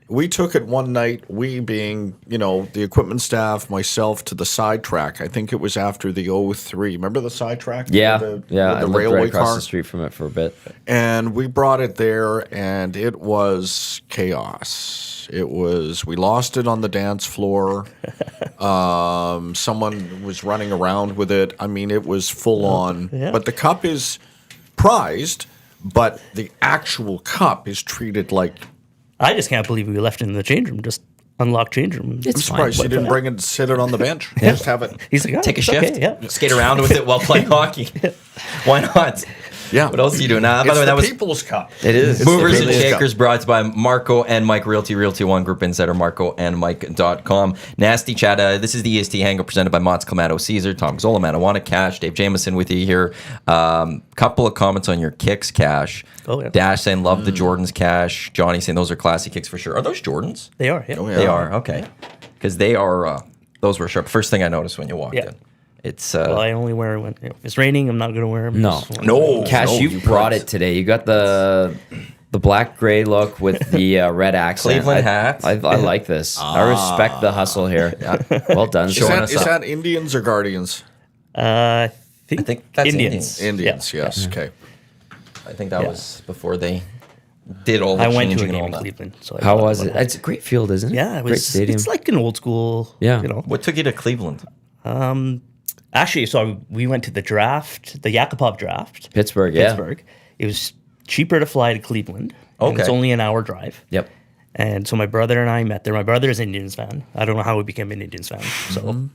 We took it one night, we being, the equipment staff, myself, to the sidetrack. I think it was after the 03. Remember the sidetrack? Yeah. The I lived railway right across car? the street from it for a bit. And we brought it there, and it was chaos. We lost it on the dance floor. Someone was running around with it. I mean, it was full on. Yeah. But the cup is prized, but the actual cup is treated like. I just can't believe we left it in the change room, just unlocked change room. I'm surprised you didn't bring it and sit it on the bench. Just have it. He's like, "Oh, Take a it's shift, okay, yeah." skate around with it while playing hockey. Why not? Yeah. What else are you doing? By It's the way, that the was People's Cup. It is. Movers the and People's Shakers brought to you by Marco and Mike Realty, Realty One Group Insider, marcoandmike.com. Nasty chat. This is the EST Hangout presented by Mott's Clamato Caesar, Tom Gazzola, Iwanyk, Kash, Dave Jamieson with you here. Couple of comments on your kicks, Kash. Oh, yeah. Dash saying, love the Jordans, Kash. Johnny saying, those are classy kicks for sure. Are those Jordans? They are, yeah. Oh, yeah. They are, okay. Because they are, those were sharp. First thing I noticed when you walked Yeah. in. It's, Well, I only wear when if it's raining. I'm not going to wear them. No. No. Cash, no, you brought it today. You got the black gray look with the red accent. Cleveland hat. I like this. I respect the hustle here. Well done. Is Showing that, us is up. that Indians or Guardians? I think that's Indians. Indians, Yeah. yes. Okay. I think that was before they did all the I went to a changing and game all in that. Cleveland. So I How thought was about it? It's a great field, isn't it? Yeah, it Great was. stadium. It's like an old school. Yeah. What took you to Cleveland? Actually, so we went to the draft, the Yakupov draft. Pittsburgh, yeah. Pittsburgh. It was cheaper to fly to Cleveland. And it's Okay. only an hour drive. Yep. And so my brother and I met there. My brother is an Indians fan. I don't know how we became an Indians fan. So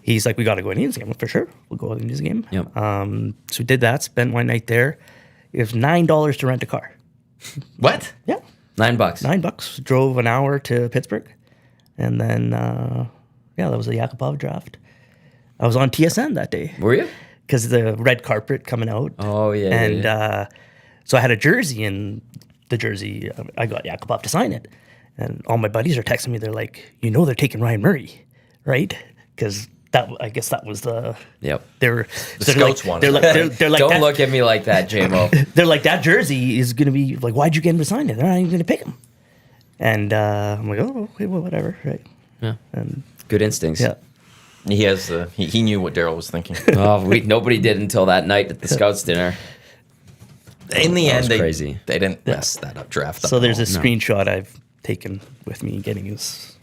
he's like, we got to go to an Indians game. For sure. We'll go to an Indians game. Yep. So we did that, spent one night there. It was $9 to rent a car. What? Yeah. $9. $9. Drove an hour to Pittsburgh. And then, that was the Yakupov draft. I was on TSN that day. Were you? Because the red carpet coming out. Oh, yeah. And so I had a jersey, and the jersey, I got Yakupov to sign it. And all my buddies are texting me. They're like, they're taking Ryan Murray, right? Because I guess that was the. Yep. The scouts wanted They're like, Don't that, look at me like that, JMO. They're like, that jersey is going to be like, why'd you get him to sign it? They're not even going to pick him. And I'm like, oh, okay, well, whatever, right? Yeah. And Good instincts. yeah. He has. He knew what Daryl was thinking. Oh, nobody did until that night at the scouts dinner. In the end, was crazy. they didn't mess that up draft. So up there's a at all. screenshot I've taken with me getting his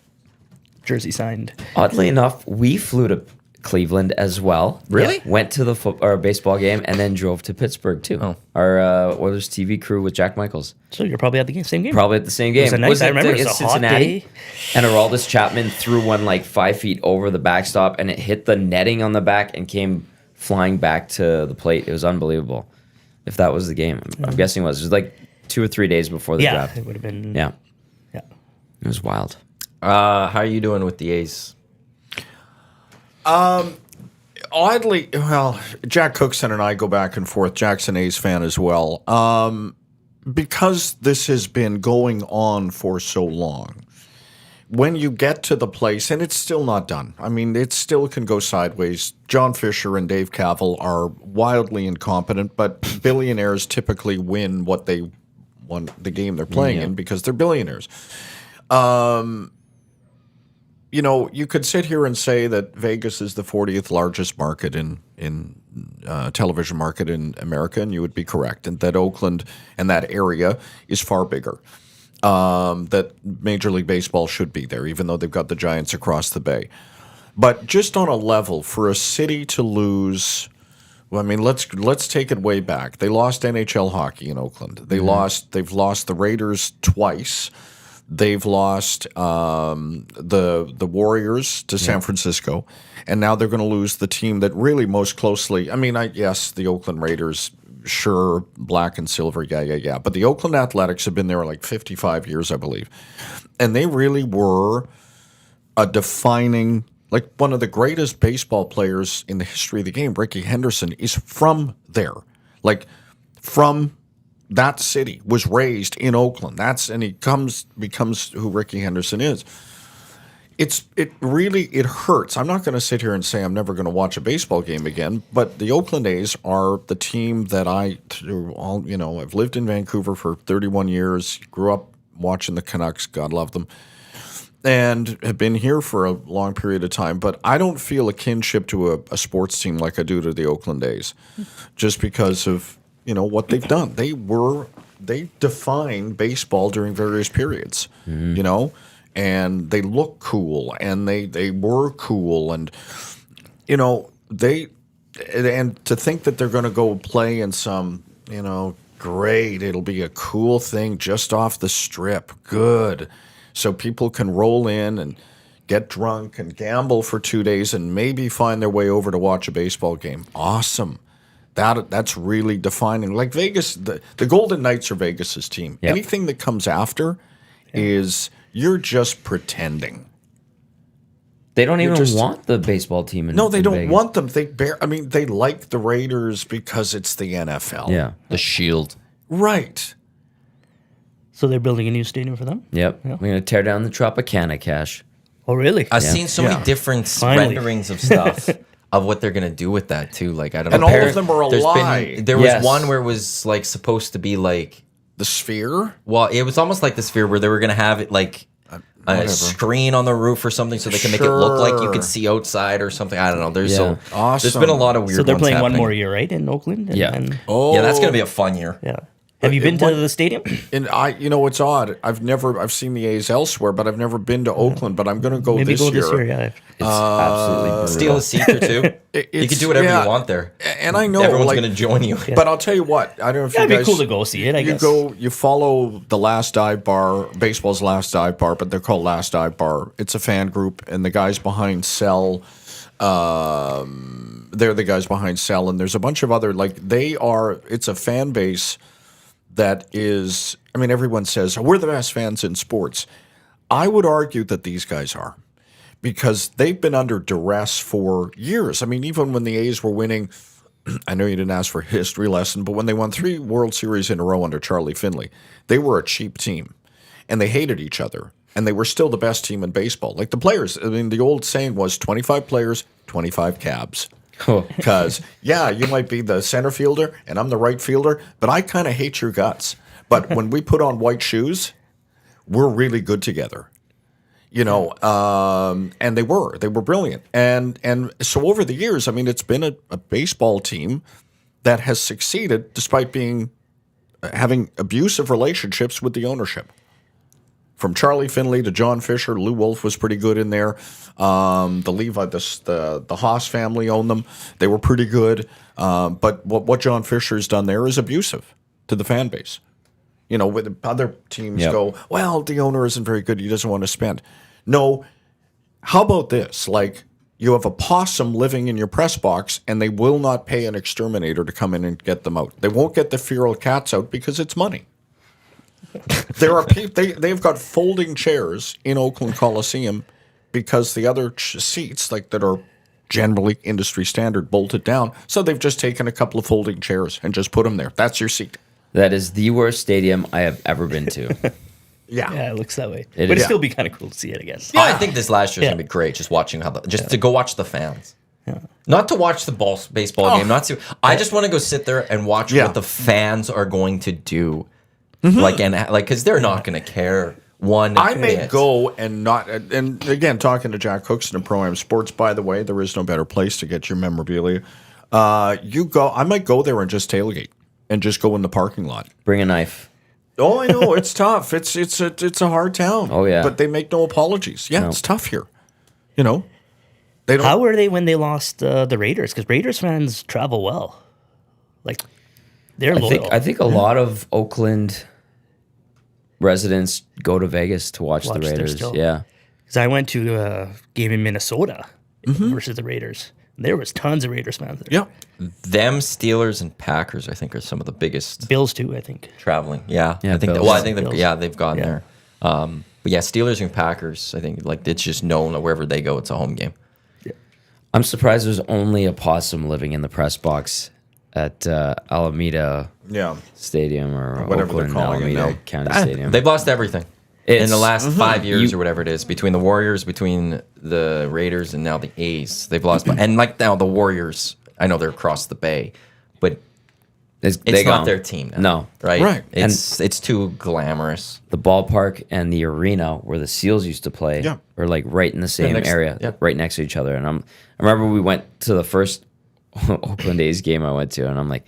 jersey signed. Oddly enough, we flew to Cleveland as well. Really? Yeah. Went to the baseball game and then drove to Pittsburgh too. Oh. Our Oilers TV crew with Jack Michaels. So you're probably at the same game. Probably at the same game. was a nice- I remember it was against a hot day. And Aroldis Chapman threw one like 5 feet over the backstop and it hit the netting on the back and came flying back to the plate. It was unbelievable. If that was the game, I'm guessing it was like 2 or 3 days before the Yeah, draft. it would have been. Yeah. Yeah. It was wild. How are you doing with the A's? Oddly, well, Jack Cookson and I go back and forth. Jack's an A's fan as well. Because this has been going on for so long, when you get to the place, and it's still not done. I mean, it still can go sideways. John Fisher and Dave Kaval are wildly incompetent, but billionaires typically win what they want the game they're playing in because they're billionaires. You know, you could sit here and say that Vegas is the 40th largest market in television market in America, and you would be correct, and that Oakland and that area is far bigger. That Major League Baseball should be there, even though they've got the Giants across the bay. But just on a level, for a city to lose, well, I mean, let's take it way back. They lost NHL hockey in Oakland. They've lost the Raiders twice. They've lost the Warriors to San Francisco, and now they're going to lose the team that really most closely. I mean, yes, the Oakland Raiders, sure, black and silver, yeah. But the Oakland Athletics have been there like 55 years, I believe, and they really were a defining, like one of the greatest baseball players in the history of the game. Ricky Henderson is from there, like from. That city was raised in Oakland. And he becomes who Ricky Henderson is. It really hurts. I'm not going to sit here and say I'm never going to watch a baseball game again, but the Oakland A's are the team that I've lived in Vancouver for 31 years, grew up watching the Canucks, God love them, and have been here for a long period of time. But I don't feel a kinship to a sports team like I do to the Oakland A's, just because of what they've done. They defined baseball during various periods, and they look cool, and they were cool, and and to think that they're going to go play in some, great, it'll be a cool thing just off the strip, good, so people can roll in and get drunk and gamble for 2 days and maybe find their way over to watch a baseball game. Awesome. That's really defining. Like Vegas, the Golden Knights are Vegas's team. Yep. Anything that comes after is you're just pretending. They don't even want the baseball team in No, they don't Vegas. want them. They like the Raiders because it's the NFL. Yeah. The Shield. Right. So they're building a new stadium for them? Yep. We're going to tear down the Tropicana, Cash. Oh, really? I've seen so many different renderings of stuff. Of what they're gonna do with that too, like I don't know. And all of them are a lie. There was one where it was like supposed to be like the sphere. Well, it was almost like the sphere where they were gonna have it like a screen on the roof or something, so they can make it look like you could see outside or something. I don't know. There's there's been a lot of weird. So they're playing happening. one more year, right, in Oakland? Yeah, that's gonna be a fun year. Yeah. Have you been to the stadium? And it's odd. I've seen the A's elsewhere, but I've never been to Oakland. But I'm going to go Maybe this year. This year, yeah. It's absolutely brutal. Steal a seat or two. You can do whatever you want there, and I know everyone's going to join you. But I'll tell you what. I don't know if you guys. It'd be cool to go see it. I guess you follow the Last Dive Bar, baseball's Last Dive Bar, but they're called Last Dive Bar. It's a fan group, and the guys behind Cell. They're the guys behind Cell, and there's a bunch of other It's a fan base. That is, I mean, everyone says, we're the best fans in sports. I would argue that these guys are, because they've been under duress for years. I mean, even when the A's were winning, I know you didn't ask for a history lesson, but when they won 3 World Series in a row under Charlie Finley, they were a cheap team, and they hated each other, and they were still the best team in baseball. Like the players, I mean, the old saying was 25 players, 25 cabs. Because, you might be the center fielder and I'm the right fielder, but I kind of hate your guts. But when we put on white shoes, we're really good together. And they were brilliant. And so over the years, I mean, it's been a baseball team that has succeeded despite having abusive relationships with the ownership. From Charlie Finley to John Fisher, Lou Wolf was pretty good in there. The Haas family owned them. They were pretty good. But what John Fisher's done there is abusive to the fan base. With other teams go, well, the owner isn't very good. He doesn't want to spend. No. How about this? Like, you have a possum living in your press box, and they will not pay an exterminator to come in and get them out. They won't get the feral cats out because it's money. There are people. They've got folding chairs in Oakland Coliseum because the other seats, like that are generally industry standard, bolted down. So they've just taken a couple of folding chairs and just put them there. That's your seat. That is the worst stadium I have ever been to. Yeah, it looks that way. It It'd is. still be kind of cool to see it again. Yeah, I think this last year's gonna be great. Just watching to go watch the fans. Not to watch the baseball game. Not to. I just want to go sit there and watch what the fans are going to do. Because they're not going to care. I may go and not. And again, talking to Jack Cookson of Pro Am Sports. By the way, there is no better place to get your memorabilia. You go. I might go there and just tailgate and just go in the parking lot. Bring a knife. Oh, I know it's tough. It's a hard town. Oh yeah, but they make no apologies. Yeah, it's tough here. You know. How were they when they lost the Raiders? Because Raiders fans travel well. Like, they're loyal. I think a lot of Oakland residents go to Vegas to watch the Raiders. Yeah. Because I went to a game in Minnesota versus the Raiders. There was tons of Raiders fans there. Yeah. Them, Steelers, and Packers, I think, are some of the biggest. Bills, too, I think. Traveling. Yeah. Yeah, I think. Bills. I think they've gone there. But yeah, Steelers and Packers, I think, like, it's just known that wherever they go, it's a home game. I'm surprised there's only a possum living in the press box at Alameda Stadium or whatever Oakland, they're calling Alameda it now. County Stadium. They've lost everything in the last 5 years or whatever it is, between the Warriors, between the Raiders, and now the A's. They've lost, and like now the Warriors, I know they're across the bay, but it's not their team now. No. Right? It's too glamorous. The ballpark and the arena where the Seals used to play are like right in the same area, right next to each other. And I remember we went to the first Oakland A's game I went to, and I'm like,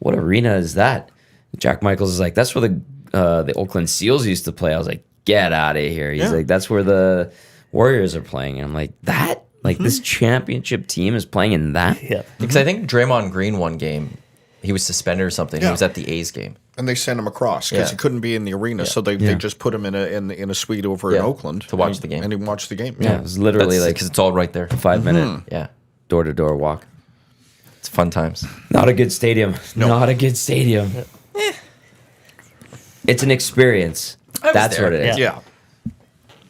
what arena is that? Jack Michaels is like, that's where the Oakland Seals used to play. I was like, get out of here. He's like, that's where the Warriors are playing. And I'm like, that? Like, this championship team is playing in that? Yeah. Because I think Draymond Green one game, he was suspended or something. Yeah. He was at the A's game. And they sent him across because he couldn't be in the arena, so they just put him in a suite over in Oakland to watch the game. and he watched the game. Yeah, it was literally because it's all right there. 5-minute Yeah, door-to-door walk. it's fun times. Not a good stadium. No. Not a good stadium. It's an experience. That's there. what it is. Yeah.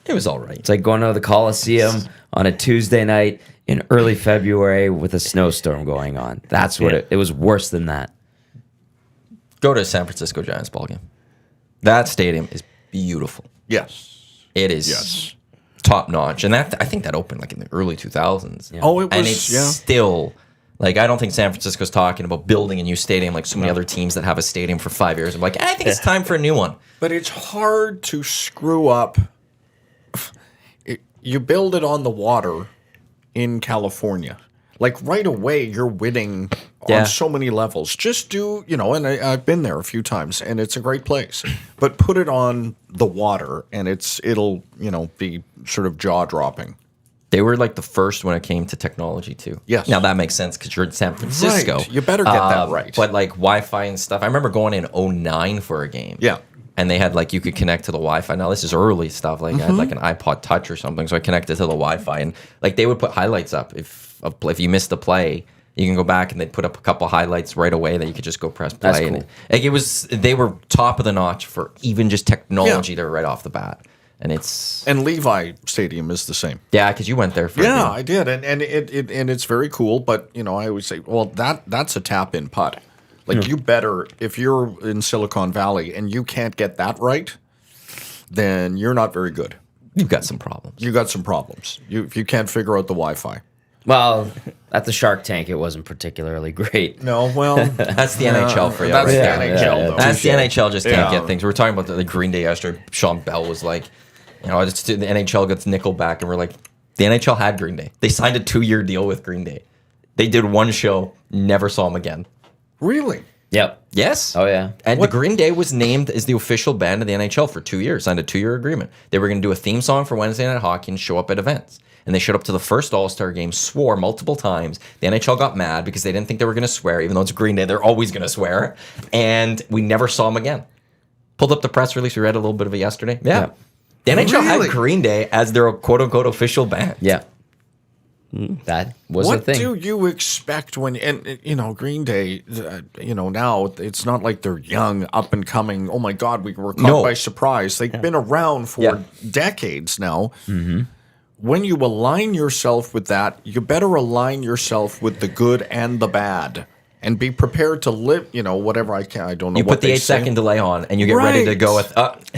It was all right. It's like going to the Coliseum on a Tuesday night in early February with a snowstorm going on. That's what it was worse than that. Go to a San Francisco Giants ball game. That stadium is beautiful. Yes. It is Yes. top notch, and that I think that opened like in the early 2000s. Oh, it was. And it's still like, I don't think San Francisco's talking about building a new stadium like so many other teams that have a stadium for 5 years. I'm like, I think it's time for a new one. But it's hard to screw up. You build it on the water in California. Like right away, you're winning on so many levels. Just do, and I've been there a few times, and it's a great place. But put it on the water, and it'll be sort of jaw dropping. They were like the first when it came to technology too. Yes. Now that makes sense because you're in San Francisco. Right. You better get that right. But like Wi-Fi and stuff. I remember going in 2009 for a game. Yeah. And they had like, you could connect to the Wi-Fi. Now this is early stuff. Like I had like an iPod Touch or something, so I connected to the Wi-Fi, and like they would put highlights up if you missed a play. You can go back and they'd put up a couple highlights right away that you could just go press play. That's cool. And they were top of the notch for even just technology there right off the bat. And Levi Stadium is the same. Yeah, because you went there for a game. I did, and it's very cool. But I always say, well, that's a tap in putt. Like you better, if you're in Silicon Valley and you can't get that right, then you're not very good. You've got some problems. You got some problems. If you can't figure out the Wi-Fi. Well, at the Shark Tank, it wasn't particularly great. No, well, that's the NHL for you. That's right the there. NHL, though. That's the NHL. Just can't get things. We were talking about the Green Day yesterday. Sean Bell was like, the NHL gets Nickelback, and we're like, the NHL had Green Day. They signed a 2-year deal with Green Day. They did one show, never saw them again. Really? Yep. Yes. Oh, yeah. And the Green Day was named as the official band of the NHL for 2 years, signed a 2-year agreement. They were going to do a theme song for Wednesday Night Hockey and show up at events. And they showed up to the first All-Star game, swore multiple times. The NHL got mad because they didn't think they were going to swear, even though it's Green Day. They're always going to swear. And we never saw them again. Pulled up the press release. We read a little bit of it yesterday. Yeah. The NHL had Green Day as their quote-unquote official band. Yeah. That was What a thing. do you expect when, and Green Day, now it's not like they're young, up and coming. Oh my God, we were caught by surprise. They've been around for decades now. Mm-hmm. When you align yourself with that, you better align yourself with the good and the bad. And be prepared to live, whatever I can. I don't know You what put the they 8-second delay on, and you get ready to go with, that's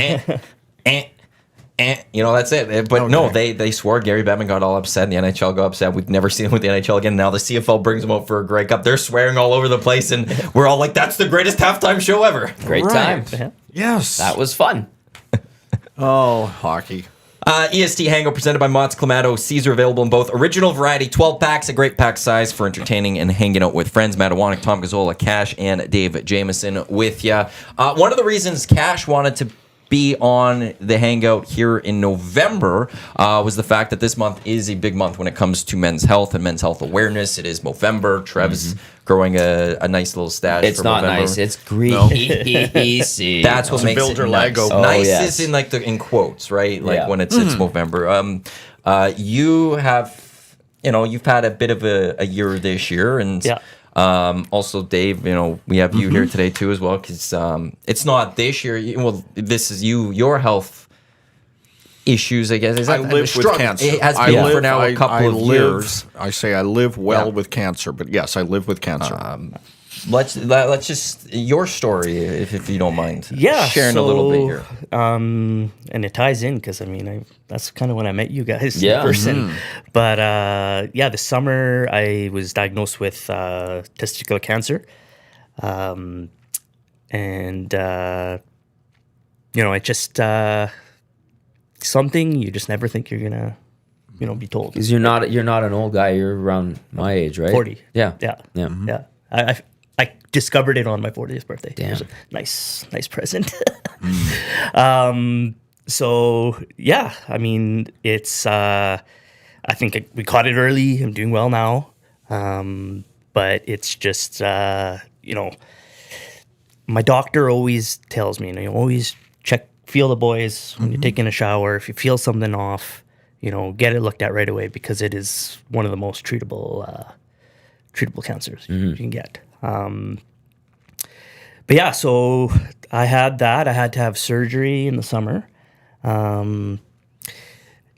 it. But no, they swore. Gary Bettman got all upset, and the NHL got upset. We'd never seen him with the NHL again. Now the CFL brings him out for a Grey Cup. They're swearing all over the place, and we're all like, that's the greatest halftime show ever. Great time. Yes. That was fun. Oh, hockey. EST Hangout presented by Mott's Clamato. Caesar available in both original variety 12 packs, a great pack size for entertaining and hanging out with friends. Iwanyk, Tom Gazzola, Kash and Dave Jamieson with you. One of the reasons Kash wanted to be on the Hangout here in November was the fact that this month is a big month when it comes to men's health and men's health awareness. It is Movember. Trev's growing a nice little stash. It's for not Movember. nice. It's greasy. That's what makes build it your nice. Lego. Nice yes. is in quotes, right? Like when it's Movember. You have, you've had a bit of a year this year, and also Dave, we have you here today too as well, because it's not this year. This is your health issues, I guess. I live with cancer. It has been for now a couple of years. I say I live well with cancer, but yes, I live with cancer. Let's just your story, if you don't mind. Yeah, sharing a little bit here. And it ties in because that's kind of when I met you guys in Yeah. person. But this summer I was diagnosed with testicular cancer, it just something you just never think you're gonna be told. Because you're not an old guy. You're around my age, right? 40. Yeah. Yeah. Yeah. Yeah. I discovered it on my 40th birthday. Damn. It was a nice present. So yeah, it's I think we caught it early. I'm doing well now. But it's just my doctor always tells me, always feel the boys when you're taking a shower. If you feel something off, get it looked at right away, because it is one of the most treatable cancers you can get. But yeah, so I had that. I had to have surgery in the summer.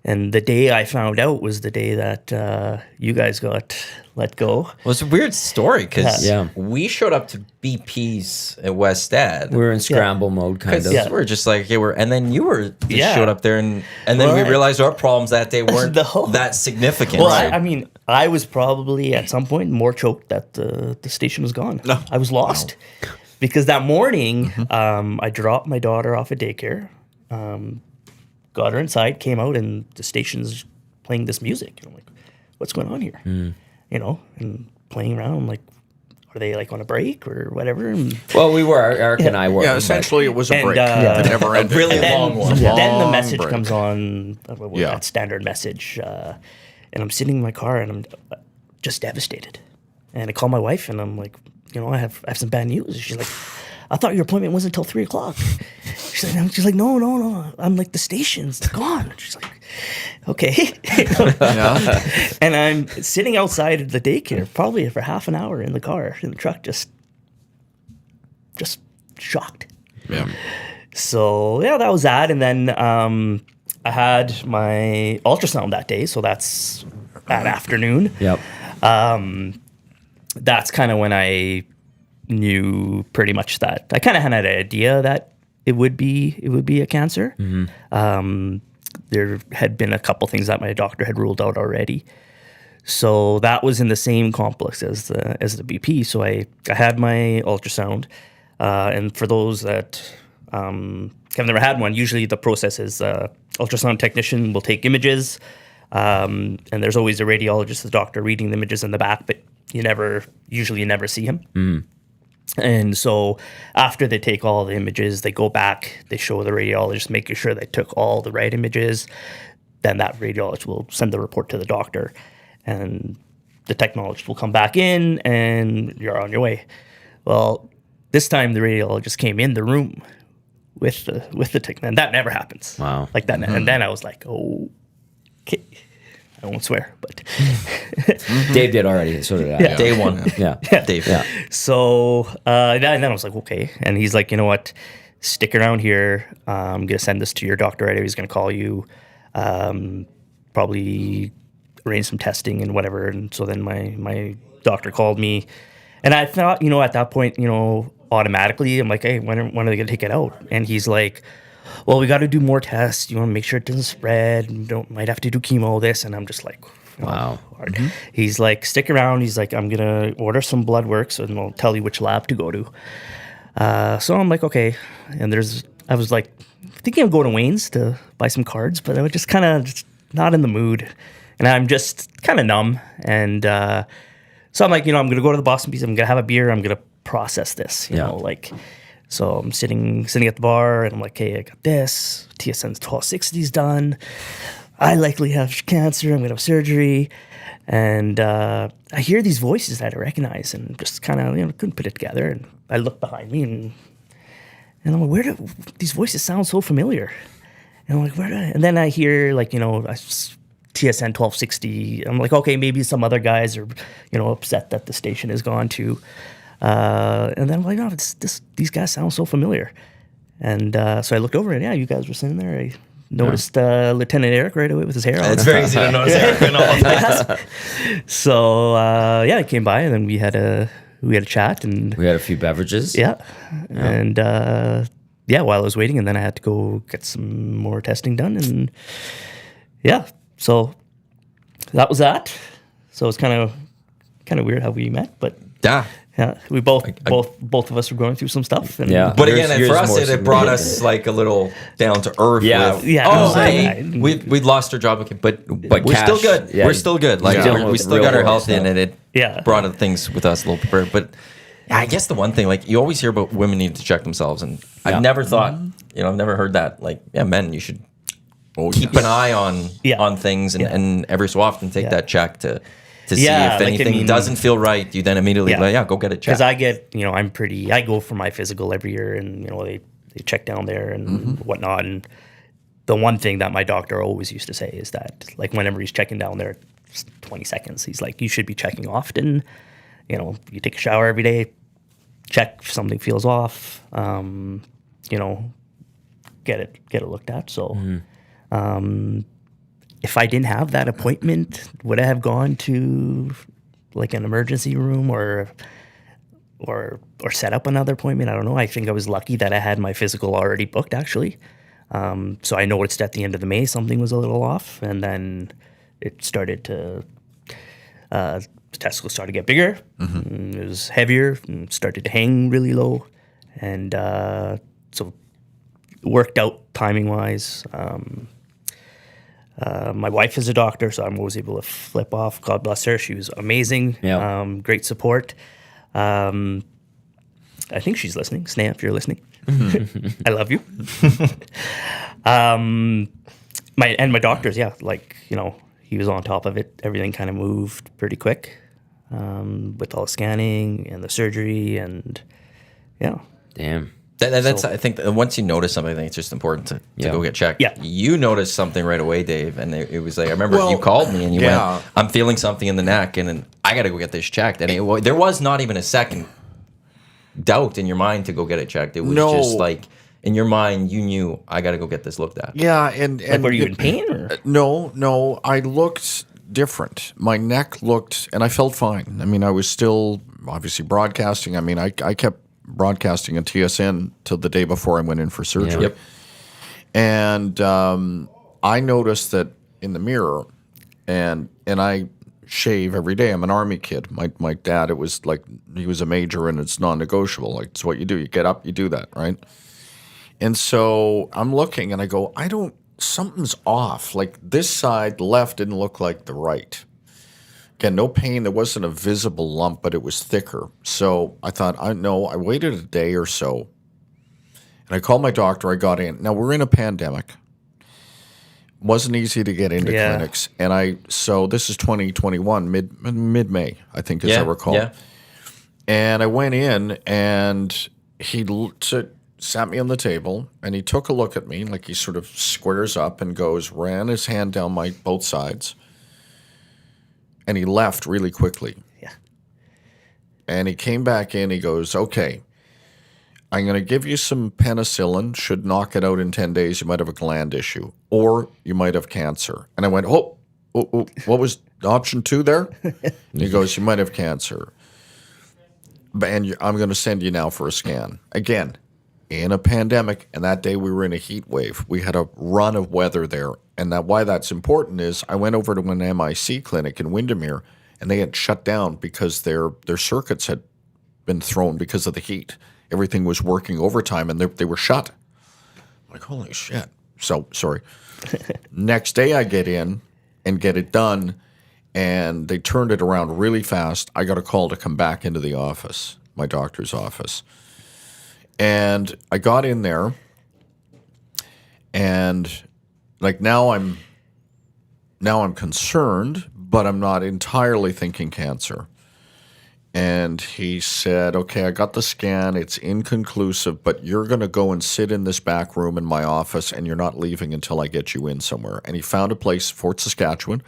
And the day I found out was the day that you guys got let go. Well, it's a weird story because Yeah. we showed up to BP's at West Ed. We're in scramble mode, kind of. We're just like, and then you were just showed up there, and then Well, we realized our problems that day weren't that significant. Well, right? I was probably at some point more choked that the station was gone. No. I was lost. Because that morning, I dropped my daughter off at daycare, got her inside, came out, and the station's playing this music. And I'm like, what's going on here? And playing around. I'm like, are they on a break or whatever? And Well, we were. Eric and I were. Yeah, essentially it was a And, break. it never ended. a really then, long one. then the Long message break. comes on, that standard message, and I'm sitting in my car and I'm just devastated. And I call my wife and I'm like, I have some bad news. She's like, I thought your appointment wasn't until 3:00. She's like, no. I'm like, the station's gone. She's like, okay. And I'm sitting outside of the daycare probably for half an hour in the car, in the truck, just shocked. Yeah. So yeah, that was that. And then I had my ultrasound that day, so that's that afternoon. Yep. That's kind of when I knew pretty much that I kind of had an idea that it would be a cancer. There had been a couple things that my doctor had ruled out already. So that was in the same complex as the BP. So I had my ultrasound, and for those that have never had one, usually the process is ultrasound technician will take images, and there's always a radiologist, the doctor, reading the images in the back, but you never see him. And so after they take all the images, they go back, they show the radiologist, making sure they took all the right images. Then that radiologist will send the report to the doctor, and the technologist will come back in, and you're on your way. Well, this time the radiologist came in the room with the tech, and that never happens. Wow. Like that. And then I was like, oh, okay. I won't swear, but Dave did already. So did I. Yeah. Day one. Yeah. Dave. Yeah. so and then I was like, okay. And he's like, you know what? Stick around here. I'm gonna send this to your doctor right away. He's gonna call you. Probably arrange some testing and whatever. And so then my doctor called me, and I thought, at that point, automatically I'm like, hey, when are they gonna take it out? And he's like, well, we got to do more tests. You want to make sure it doesn't spread. Might have to do chemo, this. And I'm just like, Wow. hard. He's like, stick around. He's like, I'm going to order some blood works and I'll tell you which lab to go to. So I'm like, okay. And I was like thinking of going to Wayne's to buy some cards, but I was just kind of not in the mood. And I'm just kind of numb. And so I'm like, I'm going to go to the Boston Pizza. I'm going to have a beer. I'm going to process this, you know. So I'm sitting at the bar, and I'm like, hey, I got this. TSN's 1260's done. I likely have cancer. I'm going to have surgery. And I hear these voices that I recognize and just kind of, couldn't put it together. And I look behind me, and I'm like, where do these voices sound so familiar? And I'm like, and then I hear, TSN 1260. I'm like, okay, maybe some other guys are, upset that the station is gone too. And then I'm like, no, these guys sound so familiar. And so I looked over, and you guys were sitting there. I noticed Lieutenant Eric right away with his hair on. It's very easy to notice Eric and all of that. So I came by, and then we had a chat, and We had a few beverages. and while I was waiting, and then I had to go get some more testing done, and so that was that. So it's kind of weird how we met, but yeah, we both of us were going through some stuff. And But again, Yours for us, more it brought us like a little down to earth. Yeah. With, Yeah, oh, exactly. hey, we'd lost our job, but we're Cash, still good. yeah, We're still good. Like we still real got our world health in, stuff. and it brought things with us a little prepared. But I guess the one thing, like you always hear about women need to check themselves, and I've never thought, I've never heard that. Like, men, you should keep an eye on things, and every so often take that check to see if anything doesn't feel right. You then immediately go get it checked. Because I get, I go for my physical every year, and they check down there and whatnot. And the one thing that my doctor always used to say is that, like, whenever he's checking down there, it's 20 seconds. He's like, you should be checking often. You take a shower every day, check if something feels off. Get it looked at. So. If I didn't have that appointment, would I have gone to like an emergency room or set up another appointment? I don't know. I think I was lucky that I had my physical already booked, actually. So I noticed at the end of the May something was a little off, and then it started to the testicles started to get bigger. And it was heavier and started to hang really low, and so it worked out timing wise. My wife is a doctor, so I'm always able to flip off. God bless her. She was amazing. Yeah. Great support. I think she's listening. Snea, if you're listening, I love you. My doctors, he was on top of it. Everything kind of moved pretty quick with all the scanning and the surgery, and Damn. That's I think once you notice something, I think it's just important to go get checked. Yeah. You noticed something right away, Dave, and it was like I remember you called me and you went, "I'm feeling something in the neck, and I got to go get this checked." And there was not even a second doubt in your mind to go get it checked. It was just like in your mind, you knew I got to go get this looked at. Yeah, and were you in pain? Or? No, I looked different. My neck looked, and I felt fine. I mean, I was still obviously broadcasting. I mean, I kept broadcasting at TSN till the day before I went in for surgery. Yep. And I noticed that in the mirror, and I shave every day. I'm an Army kid. My dad, it was like he was a major, and it's non-negotiable. Like, it's what you do. You get up, you do that, right? And so I'm looking, and I go, something's off. Like, this side, the left, didn't look like the right. Again, no pain. There wasn't a visible lump, but it was thicker. So I thought, I waited a day or so, and I called my doctor. I got in. Now, we're in a pandemic. Wasn't easy to get into clinics. And so this is 2021, mid-May, I think, as I recall. Yeah. And I went in, and he sat me on the table, and he took a look at me, like he sort of squares up and ran his hand down both sides. and he left really quickly. Yeah. And he came back in. He goes, okay, I'm going to give you some penicillin. Should knock it out in 10 days. You might have a gland issue, or you might have cancer. And I went, oh, what was option 2 there? And he goes, you might have cancer. And I'm going to send you now for a scan. Again, in a pandemic, and that day we were in a heat wave. We had a run of weather there. And why that's important is I went over to an MIC clinic in Windermere, and they had shut down because their circuits had been thrown because of the heat. Everything was working overtime, and they were shut. I'm like, holy shit. So, sorry. Next day I get in and get it done, and they turned it around really fast. I got a call to come back into the office, my doctor's office. And I got in there, and like now I'm concerned, but I'm not entirely thinking cancer. And he said, okay, I got the scan. It's inconclusive, but you're going to go and sit in this back room in my office, and you're not leaving until I get you in somewhere. And he found a place, Fort Saskatchewan,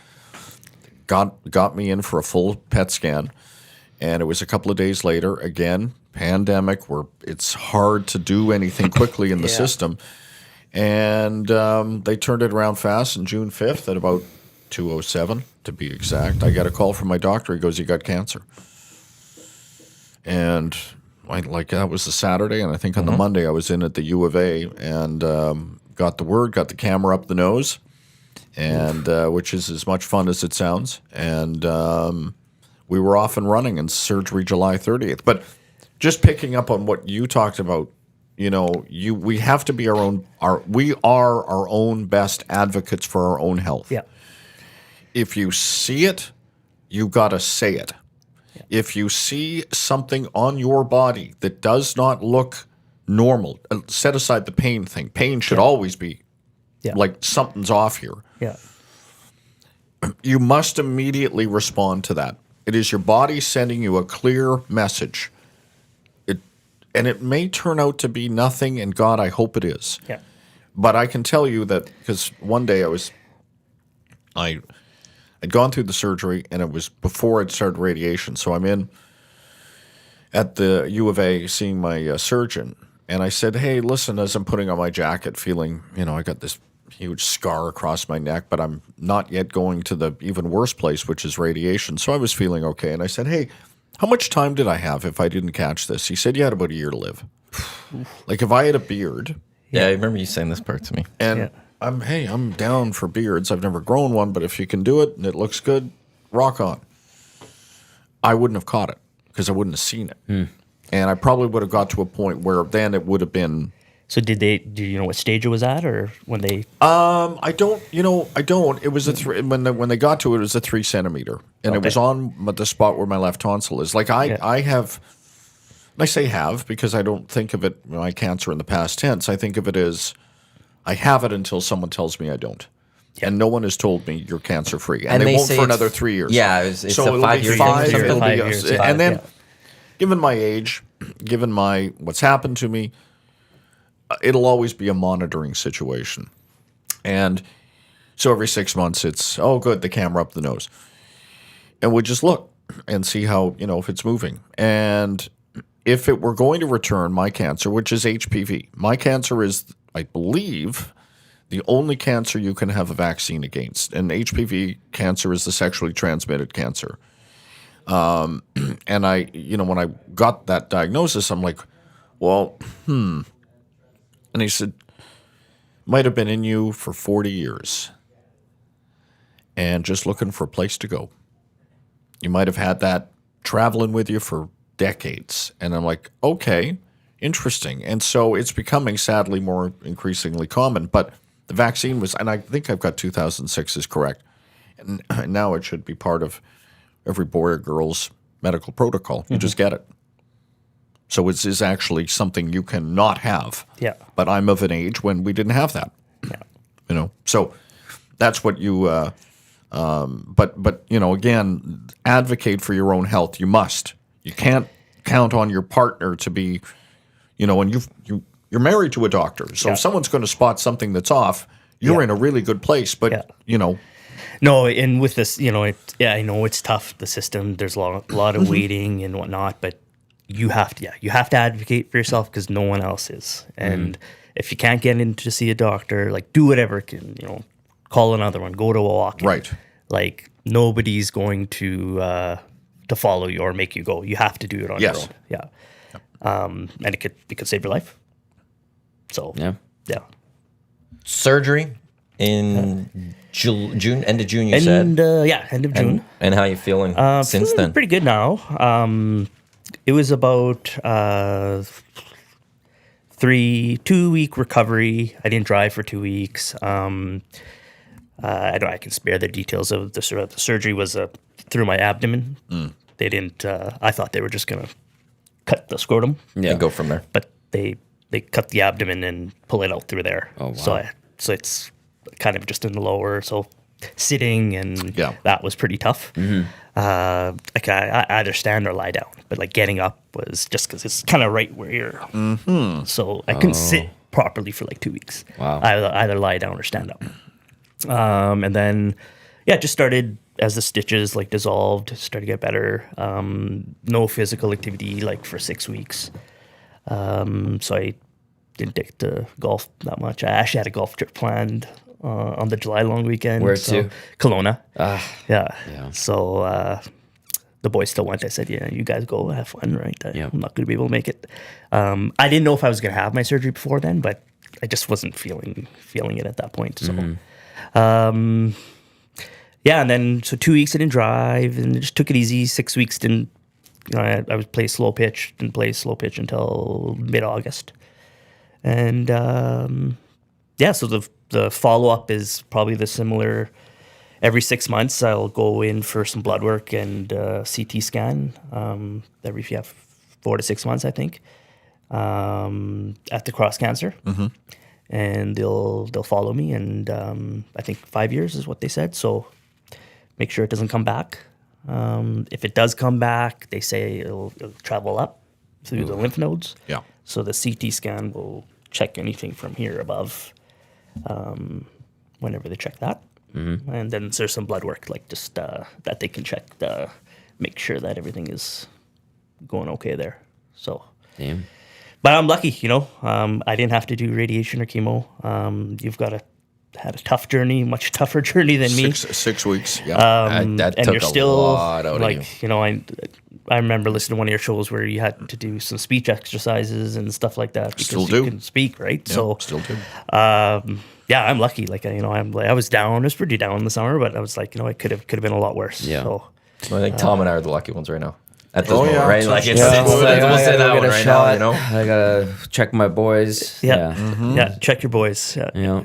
got me in for a full PET scan. And it was a couple of days later, again, pandemic, where it's hard to do anything quickly in the system. And they turned it around fast on June 5th at about 2:07, to be exact. I got a call from my doctor. He goes, you got cancer. And that was the Saturday, and I think on the Monday I was in at the U of A and got the word, got the camera up the nose, and which is as much fun as it sounds. And we were off and running in surgery July 30th. But just picking up on what you talked about, we have to be we are our own best advocates for our own health. Yeah. If you see it, you got to say it. If you see something on your body that does not look normal, set aside the pain thing. Pain should always be like something's off here. Yeah. You must immediately respond to that. It is your body sending you a clear message. And it may turn out to be nothing, and God, I hope it is. Yeah. But I can tell you that because one day I'd gone through the surgery, and it was before I'd started radiation. So I'm in at the U of A seeing my surgeon, and I said, hey, listen, as I'm putting on my jacket, feeling, I got this huge scar across my neck, but I'm not yet going to the even worse place, which is radiation. So I was feeling okay. And I said, hey, how much time did I have if I didn't catch this? He said, you had about a year to live. Like if I had a beard. Yeah, I remember you saying this part to me. And I'm down for beards. I've never grown one, but if you can do it and it looks good, rock on. I wouldn't have caught it because I wouldn't have seen it. And I probably would have got to a point where then it would have been. So do you know what stage it was at, or when they? I don't. It was when they got to it, it was a 3 centimeter, and it was on the spot where my left tonsil is. Like I have. I say have because I don't think of it my cancer in the past tense. I think of it as I have it until someone tells me I don't. And no one has told me you're cancer free, and they won't for another 3 years. Yeah, it's so a 5 year thing. 5 years, And then, given my age, given what's happened to me, it'll always be a monitoring situation. And so every 6 months, it's good, the camera up the nose, and we just look and see how if it's moving. And if it were going to return my cancer, which is HPV, my cancer is, I believe, the only cancer you can have a vaccine against. And HPV cancer is the sexually transmitted cancer. And when I got that diagnosis, I'm like, well, And he said, might have been in you for 40 years and just looking for a place to go. You might have had that traveling with you for decades. And I'm like, okay, interesting. And so it's becoming, sadly, more increasingly common. But the vaccine was, and I think I've got 2006 is correct. And now it should be part of every boy or girl's medical protocol. You just get it. So it is actually something you cannot have. Yeah. But I'm of an age when we didn't have that. Yeah. So that's what you. But again, advocate for your own health. You must. You can't count on your partner to be, and you're married to a doctor. So if someone's going to spot something that's off, you're in a really good place. But No, and with this, I know it's tough. The system, there's a lot of waiting and whatnot, but you have to advocate for yourself because no one else is. And if you can't get in to see a doctor, like do whatever can, call another one, go to a walk. Right. Like nobody's going to follow you or make you go. You have to do it on your own. Yeah. And it could save your life. So yeah. Surgery in June, end of June. You said, end of June. And how you feeling since then? Pretty good now. It was about 2-week recovery. I didn't drive for 2 weeks. I can spare the details of the surgery. Was through my abdomen. They didn't. I thought they were just gonna cut the scrotum and go from there. But they cut the abdomen and pull it out through there. Oh wow! So it's kind of just in the lower. So sitting and that was pretty tough. I either stand or lie down, but like getting up was just because it's kind of right where you're. So I couldn't sit properly for like 2 weeks. Wow! Either lie down or stand up. And then it just started as the stitches like dissolved, started to get better. No physical activity like for 6 weeks. So I didn't take to golf that much. I actually had a golf trip planned on the July long weekend. Where to? Kelowna. Yeah. So the boys still went. I said, yeah, you guys go have fun, right? I'm not going to be able to make it. I didn't know if I was going to have my surgery before then, but I just wasn't feeling it at that point. So, and then 2 weeks I didn't drive and just took it easy. 6 weeks didn't. I would play slow pitch. Didn't play slow pitch until mid-August, and so the follow-up is probably the similar. Every 6 months, I'll go in for some blood work and CT scan. Every 4 to 6 months, I think, at the Cross Cancer, and they'll follow me, and I think 5 years is what they said. So make sure it doesn't come back. If it does come back, they say it'll travel up through the lymph nodes. Yeah. So the CT scan will check anything from here above. Whenever they check that. And then there's some blood work, like just that they can check, make sure that everything is going okay there. So, but I'm lucky, I didn't have to do radiation or chemo. You've had a tough journey, much tougher journey than me. 6 weeks, that and took you're still, a lot out of you. I remember listening to one of your shows where you had to do some speech exercises and stuff like that because still you couldn't speak, right? Yeah, so still do. I'm lucky. I was down. I was pretty down in the summer, but I was like, it could have been a lot worse. Yeah. So, I think Tom and I are the lucky ones right now. At this moment, right? Like we'll say that one right now. I gotta check my boys. Yeah. Check your boys. Yeah.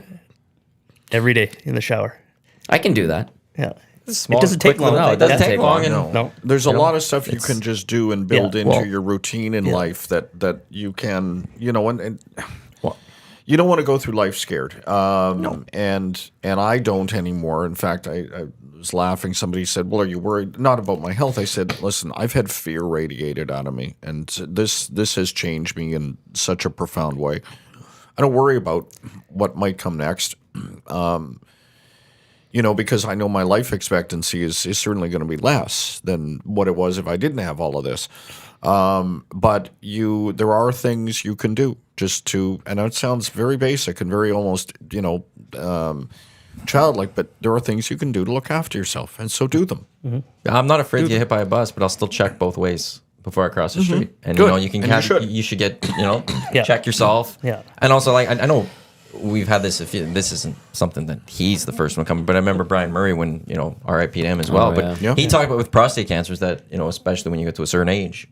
Every day in the shower. I can do that. Yeah. Small, it doesn't take long. No, it doesn't take long. No. There's a lot of stuff you can just do and build into your routine in life that you can, and you don't want to go through life scared. No. And I don't anymore. In fact, I was laughing. Somebody said, well, are you worried? Not about my health. I said, listen, I've had fear radiated out of me. And this has changed me in such a profound way. I don't worry about what might come next. Because I know my life expectancy is certainly going to be less than what it was if I didn't have all of this. But there are things you can do just to, and it sounds very basic and very almost, childlike, but there are things you can do to look after yourself, and so do them. I'm not afraid to get hit by a bus, but I'll still check both ways before I cross the street. And Good. You can you should get check yourself. Yeah. And also I know we've had this. This isn't something that he's the first one coming, but I remember Brian Murray when R.I.P. to him as well. He talked about with prostate cancers that especially when you get to a certain age,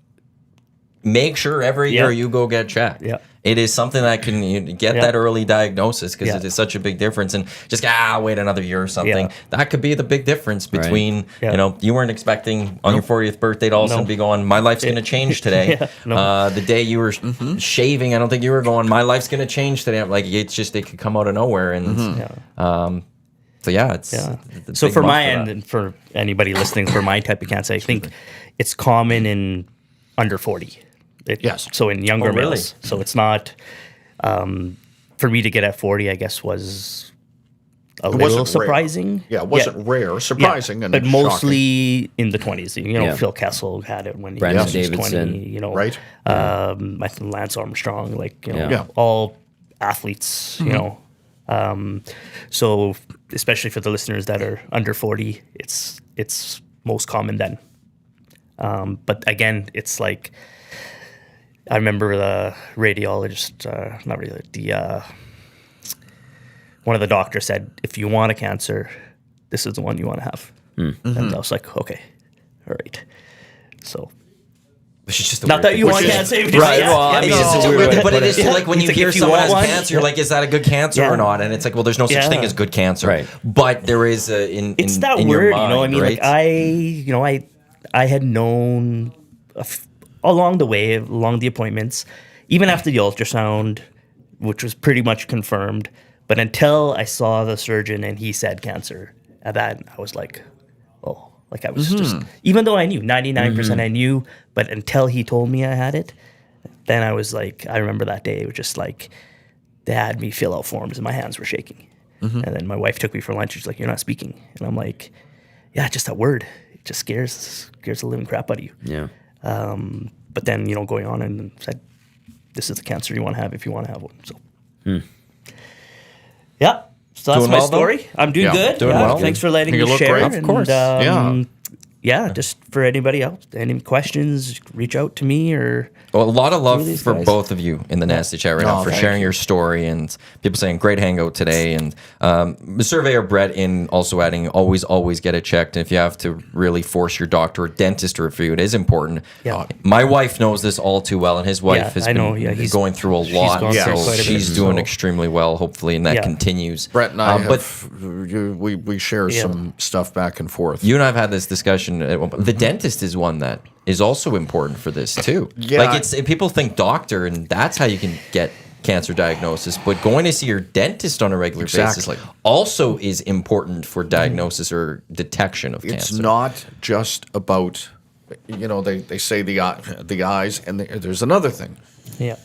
make sure every year you go get checked. Yeah. It is something that can get that early diagnosis because it is such a big difference. And just wait another year or something. Yeah. That could be the big difference between you weren't expecting on your 40th birthday to all of a sudden be going, my life's going to change today. The day you were shaving, I don't think you were going, my life's going to change today. Like it could come out of nowhere. And so for my end and for anybody listening for my type of cancer, I think it's common in under 40. So in younger males. So it's not, for me to get at 40, I guess was a It little wasn't surprising. Rare. Yeah, it wasn't rare, surprising, and but shocking. mostly in the 20s. Yeah. Phil Kessel had it when he Brandon was Davidson. 20. Right. I think Lance Armstrong, Yeah. all athletes. So especially for the listeners that are under 40, it's most common then. But again, it's like I remember the radiologist, not radiologist, one of the doctors said, if you want a cancer, this is the one you want to have. And I was like, okay, all right. So, Which is just a not weird that thing. you want Which is- cancer. Right, well, I mean, It's just a No. weird thing, but it is like when It's you like hear if you someone want has one, cancer, you're like, is that a good cancer Yeah. or not? And it's like, well, there's no such Yeah. thing as good cancer. Right. But there is It's that in word, your mind, right? I had known along the way, along the appointments, even after the ultrasound, which was pretty much confirmed. But until I saw the surgeon and he said cancer, at that I was like, oh, like I was just, even though I knew 99% I knew, but until he told me I had it, then I was like, I remember that day, it was just like, they had me fill out forms and my hands were shaking. And then my wife took me for lunch. She's like, you're not speaking. And I'm like, yeah, just that word. It just scares the living crap out of you. Yeah. But then, going on and said, this is the cancer you want to have if you want to have one. So, yeah. So that's Doing my well, though? story. I'm doing Yeah, good. doing well. Thanks for letting You me look share. great. Of course. Yeah, just for anybody else, any questions, reach out to me or Well, a lot of love these for guys. both of you in the Nasty Chat right now for thank sharing you. your story and people saying great hangout today. And surveyor Brett in also adding always get it checked. And if you have to really force your doctor or dentist to review it is important. Yeah. My wife knows this all too well, and his wife Yeah, has I been know. Yeah, he's- going through a she's lot. gone through So quite a bit, she's doing so- extremely well, hopefully, and that Yeah. continues. Brett and I but we share some stuff back and forth. you and I've had this discussion at one point. The dentist is one that is also important for this too. Yeah. Like people think doctor and that's how you can get cancer diagnosis, but going to see your dentist on a regular Exactly. basis also is important for diagnosis or detection of It's cancer. not just about, they say the eyes, and there's another thing. yeah.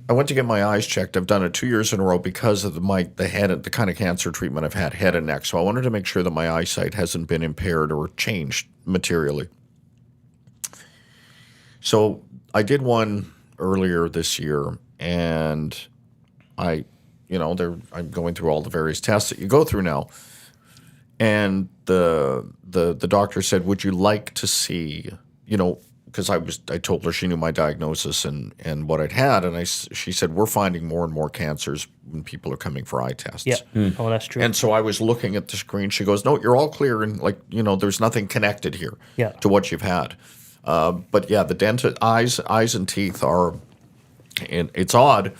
I went to get my eyes checked. I've done it 2 years in a row because of the kind of cancer treatment I've had, head and neck. So I wanted to make sure that my eyesight hasn't been impaired or changed materially. So I did one earlier this year, and I'm going through all the various tests that you go through now. And the doctor said, "Would you like to see?" Because I told her she knew my diagnosis and what I'd had, and she said, "We're finding more and more cancers when people are coming for eye tests." Yeah. Oh, that's true. And so I was looking at the screen. She goes, "No, you're all clear, and there's nothing connected here Yeah. to what you've had." But yeah, the dentist eyes and teeth are. It's odd,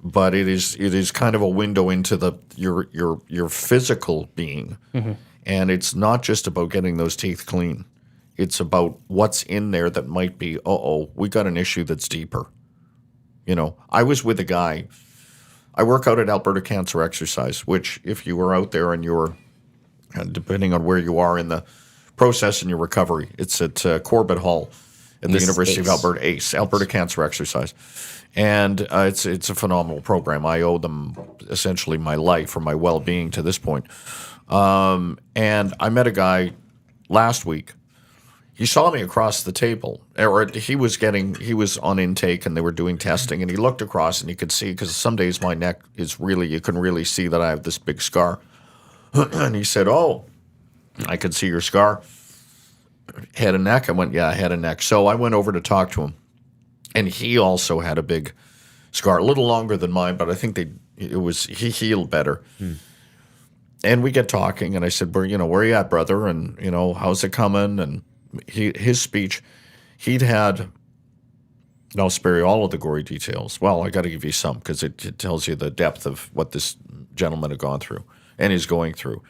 but it is kind of a window into your physical being, and it's not just about getting those teeth clean. It's about what's in there that might be. We got an issue that's deeper. I was with a guy. I work out at Alberta Cancer Exercise, which if you were out there and you're, depending on where you are in the process in your recovery, it's at Corbett Hall at the This is University of ACE. Alberta, ACE, Alberta Cancer Exercise. And it's a phenomenal program. I owe them essentially my life or my well-being to this point. And I met a guy last week. He saw me across the table, or he was on intake and they were doing testing, and he looked across and you could see, because some days my neck is you can really see that I have this big scar. And he said, "Oh, I could see your scar. Head and neck?" I went, "Yeah, head and neck." So I went over to talk to him, and he also had a big scar, a little longer than mine, but I think he healed better. And we get talking, and I said, where are you at, brother? And, how's it coming? And his speech, he'd had, and I'll spare you all of the gory details. Well, I got to give you some, because it tells you the depth of what this gentleman had gone through and is going through.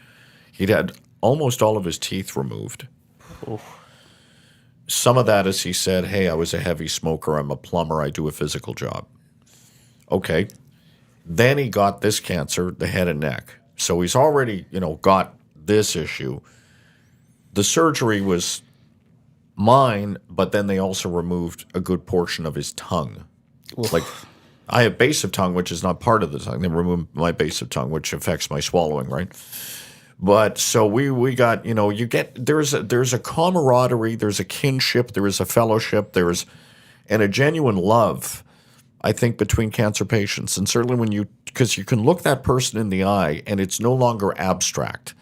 He'd had almost all of his teeth removed. Oof. Some of that is he said, "Hey, I was a heavy smoker. I'm a plumber. I do a physical job." Okay. Then he got this cancer, the head and neck. So he's already, got this issue. The surgery was mine, but then they also removed a good portion of his tongue. Oof. Like I have base of tongue, which is not part of the tongue. They removed my base of tongue, which affects my swallowing, right? But so we got, you get, there's a camaraderie, there's a kinship, there is a fellowship, and a genuine love, I think, between cancer patients. And certainly because you can look that person in the eye and it's no longer abstract.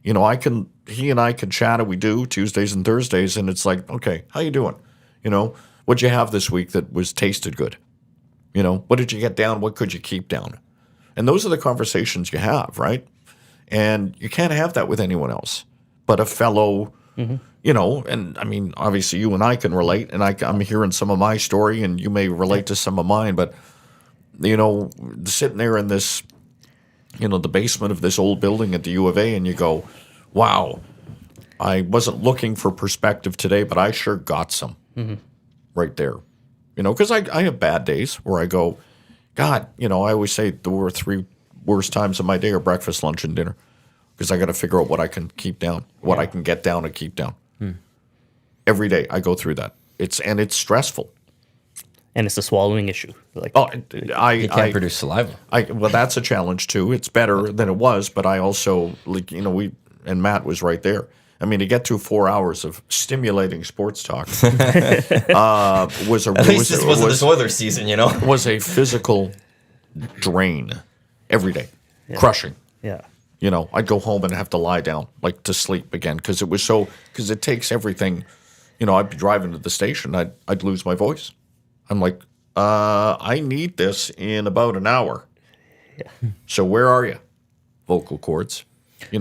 He and I can chat, and we do Tuesdays and Thursdays, and it's like, okay, how you doing? What'd you have this week that tasted good? What did you get down? What could you keep down? And those are the conversations you have, right? And you can't have that with anyone else but a fellow, and I mean, obviously you and I can relate, and I'm hearing some of my story, and you may relate to some of mine, but, sitting there in this, the basement of this old building at the U of A, and you go, wow, I wasn't looking for perspective today, but I sure got some right there. Because I have bad days where I go, God, I always say the 3 worst times of my day are breakfast, lunch, and dinner, because I got to figure out what I can keep down, what I can get down and keep down. Every day I go through that. It's stressful. And it's a swallowing issue. You can't produce saliva. Well, that's a challenge too. It's better than it was, but I also, and Matt was right there. I mean, to get through 4 hours of stimulating sports talk was a At least this wasn't this Oilers season, was a physical drain every day, crushing. Yeah. I'd go home and have to lie down, like to sleep again, because it takes everything. I'd be driving to the station, I'd lose my voice. I'm like, I need this in about an hour. Yeah. So where are you? Vocal cords.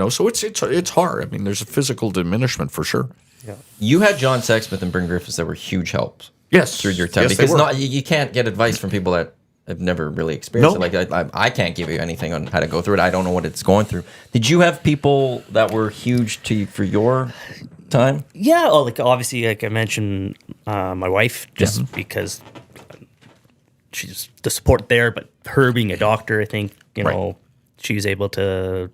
So it's hard. I mean, there's a physical diminishment for sure. Yeah. You had John Sexsmith and Bryn Griffiths that were huge helps. Yes. Through your time. Yes, because you can't get advice from people that have never really experienced it. Like I can't give you anything on how to go through it. I don't know what it's going through. Did you have people that were huge to you for your time? Yeah. Obviously, like I mentioned, my wife, just because she's the support there, but her being a doctor, I think, she was able to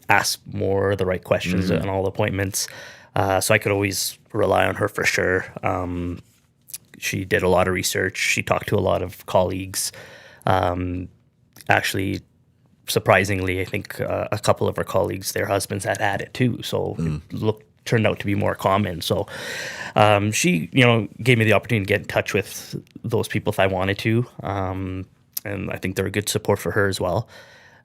ask more of the right questions on all the appointments. So I could always rely on her for sure. She did a lot of research. She talked to a lot of colleagues. Actually, surprisingly, I think a couple of her colleagues, their husbands had it too. So it turned out to be more common. So she, gave me the opportunity to get in touch with those people if I wanted to. And I think they're a good support for her as well.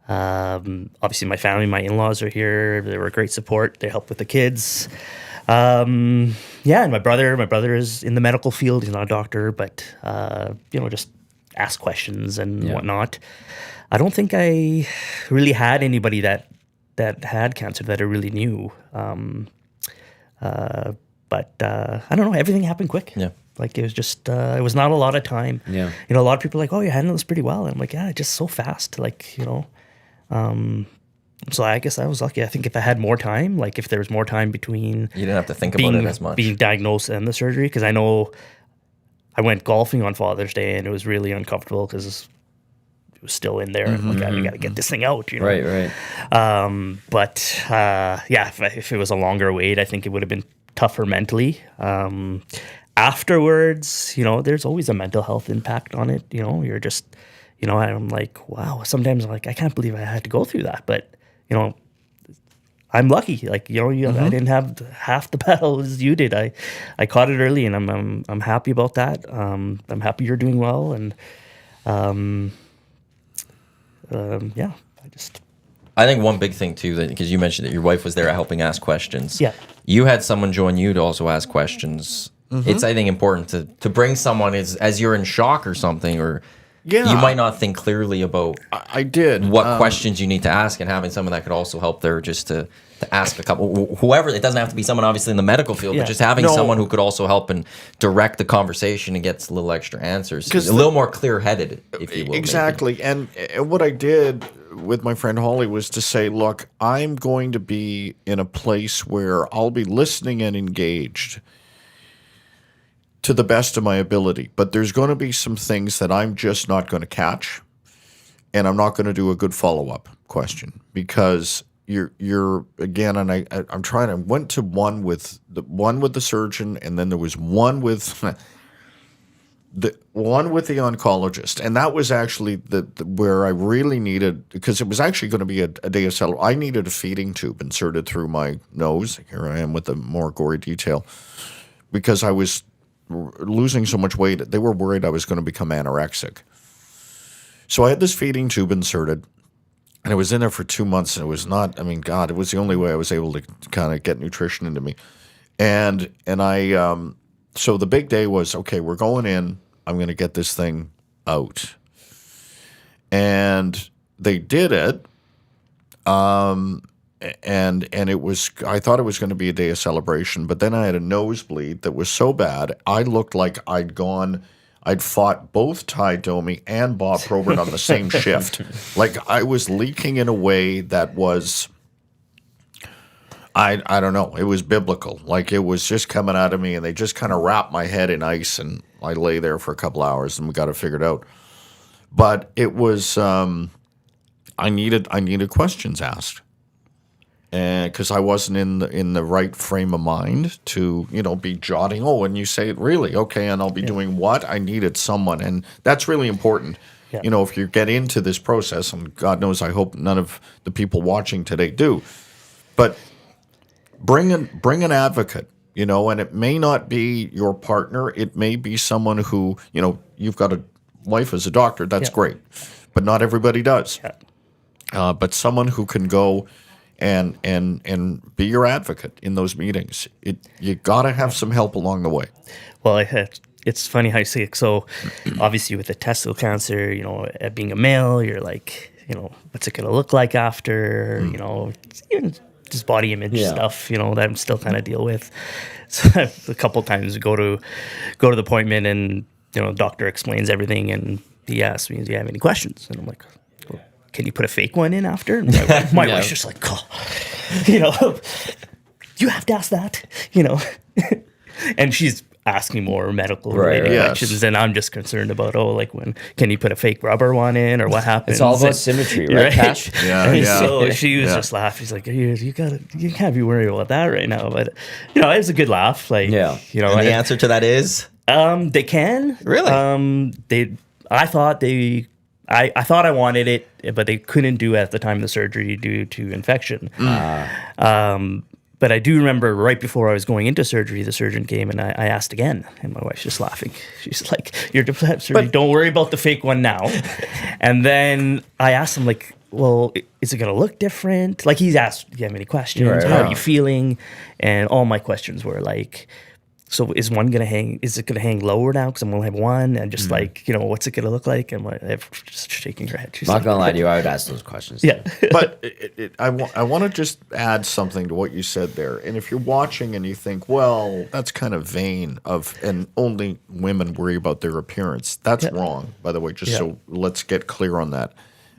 Obviously, my family, my in-laws are here. They were a great support. They helped with the kids. And my brother is in the medical field. He's not a doctor, but just ask questions and whatnot. I don't think I really had anybody that had cancer that I really knew. But I don't know. Everything happened quick. Yeah. Like it was just, it was not a lot of time. Yeah. A lot of people are like, oh, you handled this pretty well. And I'm like, yeah, just so fast. So I guess I was lucky. I think if I had more time, like if there was more time between You didn't have to think about it as much. being diagnosed and the surgery, because I know I went golfing on Father's Day and it was really uncomfortable because it was still in there. And like, we got to get this thing out, Right. But if it was a longer wait, I think it would have been tougher mentally. Afterwards, there's always a mental health impact on it. You're just, I'm like, wow. Sometimes I'm like, I can't believe I had to go through that. But, I'm lucky. Like, I didn't have half the battle as you did. I caught it early, and I'm happy about that. I'm happy you're doing well, and I think one big thing too, that because you mentioned that your wife was there helping ask questions. Yeah. You had someone join you to also ask questions. It's, I think, important to bring someone as you're in shock or something, or you might not think clearly about I did what questions you need to ask, and having someone that could also help there just to ask a couple, whoever. It doesn't have to be someone obviously in the medical field, but just having someone who could also help and direct the conversation and gets a little extra answers, a little more clear-headed, if you will. Exactly. Maybe. And what I did with my friend Holly was to say, look, I'm going to be in a place where I'll be listening and engaged to the best of my ability, but there's going to be some things that I'm just not going to catch, and I'm not going to do a good follow-up question, because you're again, and I'm trying. I went to one with the surgeon, and then there was one with the one with the oncologist, and that was actually the where I really needed, because it was actually going to be a day of celebration. I needed a feeding tube inserted through my nose. Here I am with the more gory detail, because I was losing so much weight. They were worried I was going to become anorexic. So I had this feeding tube inserted, and I was in there for 2 months, and it was not, I mean, God, it was the only way I was able to kind of get nutrition into me. And I, so the big day was, okay, we're going in, I'm going to get this thing out. And they did it, and it was, I thought it was going to be a day of celebration, but then I had a nosebleed that was so bad, I looked like I'd fought both Ty Domi and Bob Probert on the same shift. Like I was leaking in a way that was, I don't know, it was biblical. Like it was just coming out of me, and they just kind of wrapped my head in ice, and I lay there for a couple hours, and we got it figured out. But it was, I needed questions asked. And because I wasn't in the right frame of mind to, be jotting. Oh, and you say it really okay, and I'll be doing what? I needed someone, and that's really important. Yeah. If you get into this process, and God knows, I hope none of the people watching today do, but bring an advocate. And it may not be your partner. It may be someone who, you've got a wife as a doctor. That's great, but not everybody does. Yeah. But someone who can go and be your advocate in those meetings. You got to have some help along the way. Well, it's funny how you say it. So obviously with the testicle cancer, being a male, you're like, what's it going to look like after, even just body image stuff, that I'm still kind of deal with. So a couple times go to the appointment, and, doctor explains everything, and he asks me, do you have any questions? And I'm like, can you put a fake one in after? And my wife's just like, you have to ask that, and she's asking more medical related questions, and I'm just concerned about, when can you put a fake rubber one in, or what happens? It's all about symmetry, right, Kash? So she was just laughing. She's like, you can't be worried about that right now. But it was a good laugh. Like, and the answer to that is they can really. I thought I wanted it, but they couldn't do it at the time of the surgery due to infection. But I do remember right before I was going into surgery, the surgeon came, and I asked again, and my wife's just laughing. She's like, "You're surgery. Don't worry about the fake one now." And then I asked him, like, well, is it going to look different? Like, he's asked, do you have any questions? Right, How are you feeling? And all my questions were like, so is one going to hang, is it going to hang lower now because I'm going to have one? And just like, what's it going to look like? And my wife just shaking her head. She's not going to lie to you, I would ask those questions. Yeah. But I want to just add something to what you said there. And if you're watching and you think, well, that's kind of vain and only women worry about their appearance. That's wrong, by the way, just so let's get clear on that.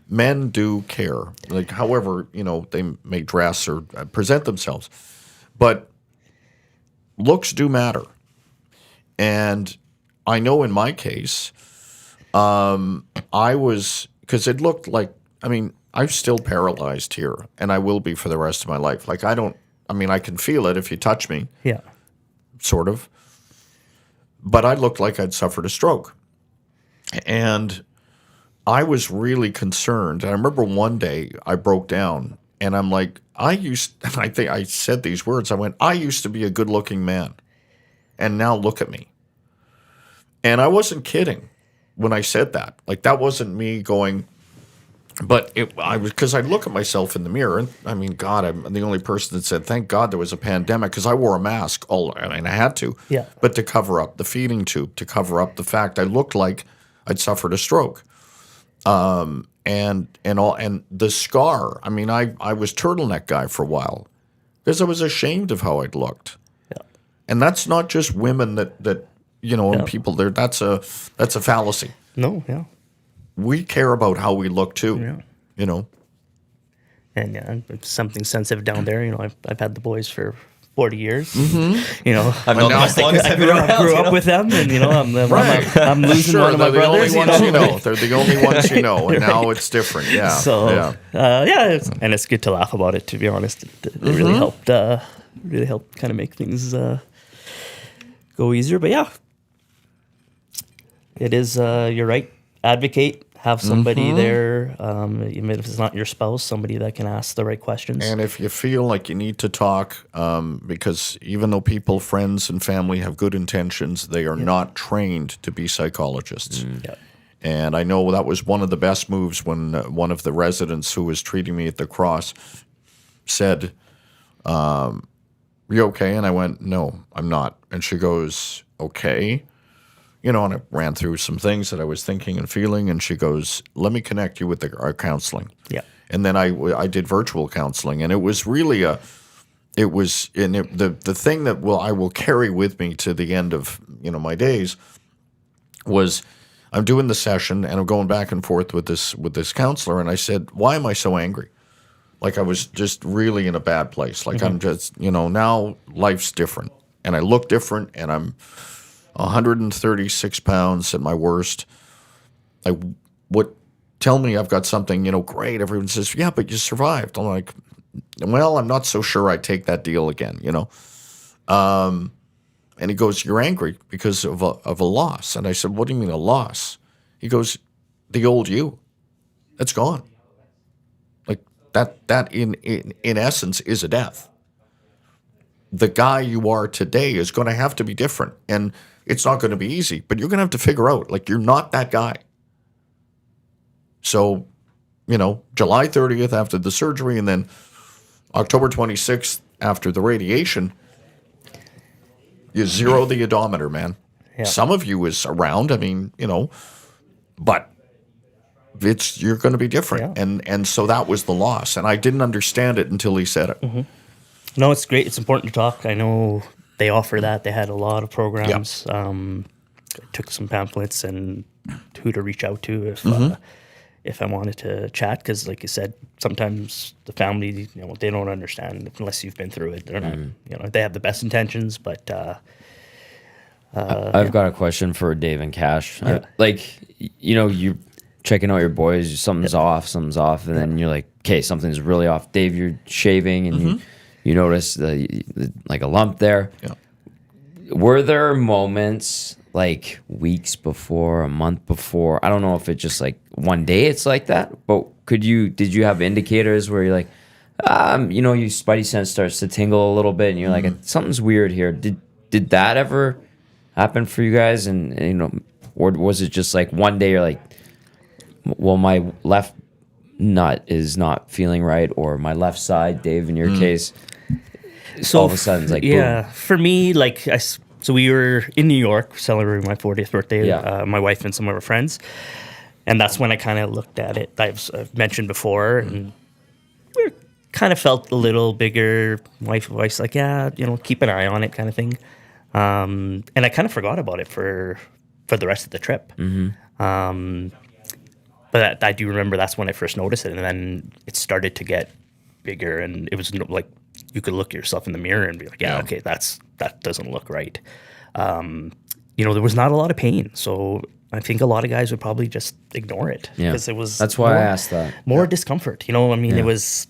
Men do care, like however, they may dress or present themselves. But looks do matter. And I know in my case, I was, because it looked like, I'm still paralyzed here, and I will be for the rest of my life. Like, I can feel it if you touch me. Yeah. Sort of. But I looked like I'd suffered a stroke. And I was really concerned. I remember one day I broke down, and I'm like, I think I said these words. I went, I used to be a good-looking man, and now look at me. And I wasn't kidding when I said that. Like, that wasn't me going, but I was, because I look at myself in the mirror, and God, I'm the only person that said, thank God there was a pandemic, because I wore a mask. I had to. Yeah. But to cover up the feeding tube, to cover up the fact I looked like I'd suffered a stroke. And the scar. I was turtleneck guy for a while because I was ashamed of how I'd looked. Yeah. And that's not just women that and people there. That's a fallacy. No, yeah. We care about how we look too. Yeah. And it's something sensitive down there. I've had the boys for 40 years. Mm-hmm. I've known them as long as I've been around. I grew up with them, and I'm losing one of my brothers. They're the only ones you know. They're the only ones you know, and now it's different. Yeah. So and it's good to laugh about it. To be honest, it really helped. Really helped kind of make things go easier. But it is. You're right. Advocate. Have somebody there, even if it's not your spouse, somebody that can ask the right questions. And if you feel like you need to talk, because even though people, friends and family have good intentions, they are not trained to be psychologists. Yeah. And I know that was one of the best moves when one of the residents who was treating me at the Cross said, "You okay?" And I went, "No, I'm not." And she goes, "Okay." You know, and I ran through some things that I was thinking and feeling, and she goes, "Let me connect you with our counseling." Yeah. And then I did virtual counseling, and it was really the thing that I will carry with me to the end of my days was I'm doing the session and I'm going back and forth with this counselor, and I said, "Why am I so angry?" Like I was just really in a bad place. Like I'm just now life's different, and I look different, and I'm 136 pounds at my worst. Tell me I've got something, great. Everyone says, "Yeah, but you survived." I'm like, "Well, I'm not so sure I'd take that deal again, And he goes, "You're angry because of a loss." And I said, "What do you mean a loss?" He goes, "The old you. That's gone. Like that in essence is a death. The guy you are today is going to have to be different. And it's not going to be easy, but you're going to have to figure out, like, you're not that guy." So, July 30th after the surgery, and then October 26th after the radiation, you zero the odometer, man. Yeah. Some of you is around, but you're going to be different. Yeah. And so that was the loss. And I didn't understand it until he said it. Mm-hmm. No, it's great. It's important to talk. I know they offer that. They had a lot of programs. I took some pamphlets and who to reach out to if I wanted to chat. Because, like you said, sometimes the family, they don't understand unless you've been through it. They're not, they have the best intentions, but I've got a question for Dave and Kash. You're checking out your boys. Something's off, and then you're like, okay, something's really off. Dave, you're shaving, and you notice like a lump there. Yeah. Were there moments like weeks before, a month before? I don't know if it's just like one day it's like that, but did you have indicators where you're like, your spidey sense starts to tingle a little bit, and you're like, something's weird here. Did that ever happen for you guys? And or was it just like one day you're like, well, my left nut is not feeling right, or my left side, Dave, in your case, so all of a sudden it's like, boom. For me, so we were in New York celebrating my 40th birthday, my wife and some of our friends, and that's when I kind of looked at it. I've mentioned before, and we kind of felt a little bigger. My wife's like, keep an eye on it, kind of thing, and I kind of forgot about it for the rest of the trip. But I do remember that's when I first noticed it, and then it started to get bigger, and it was like you could look yourself in the mirror and be like, okay, that doesn't look right. There was not a lot of pain, so I think a lot of guys would probably just ignore it because it was. That's why I asked that. More discomfort. It was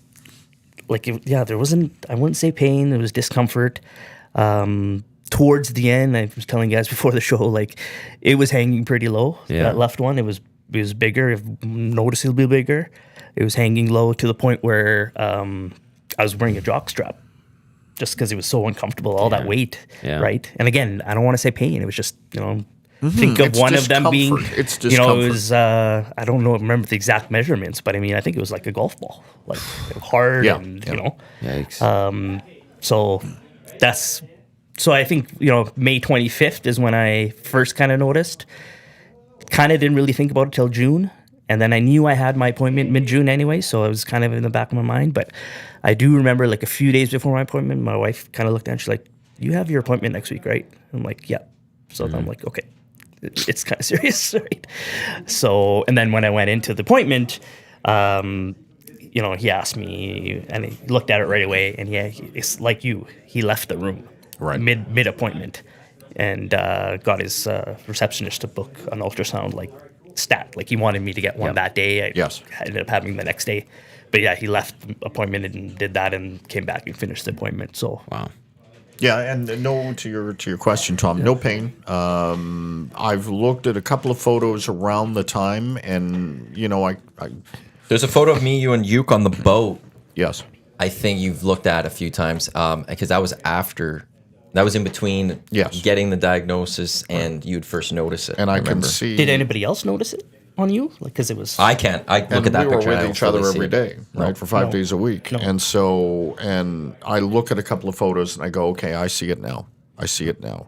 like there wasn't. I wouldn't say pain. It was discomfort. Towards the end, I was telling guys before the show, like it was hanging pretty low. Yeah. That left one, it was bigger, noticeably bigger. It was hanging low to the point where I was wearing a jock strap just because it was so uncomfortable, all that weight, right? And again, I don't want to say pain. It was just, think of one of them being, it's discomfort. It was, I don't remember the exact measurements, but I mean, I think it was like a golf ball, like hard and, Yikes. So I think, May 25th is when I first kind of noticed. Kind of didn't really think about it till June. And then I knew I had my appointment mid-June anyway, so it was kind of in the back of my mind. But I do remember like a few days before my appointment, my wife kind of looked at it and she's like, "You have your appointment next week, right?" I'm like, "Yeah." So I'm like, okay, it's kind of serious, right? So, and then when I went into the appointment, he asked me and he looked at it right away. And it's like he left the room mid appointment. And got his receptionist to book an ultrasound, like he wanted me to get one that day. I ended up having the next day, but he left the appointment and did that, and came back and finished the appointment. So wow, Yeah, and no to your question, Tom. No pain. I've looked at a couple of photos around the time, and I There's a photo of me, you, and Uke on the boat. yes. I think you've looked at a few times because that was after. That was in between Yes. getting the diagnosis and you'd first notice it. And I can remember. see. Did anybody else notice it on you? Like, because it was. I can't. I look And at that we were picture. and I with don't each other fully see every it. day, right, for 5 days a week. No. And so, and I look at a couple of photos and I go, okay, I see it now. I see it now.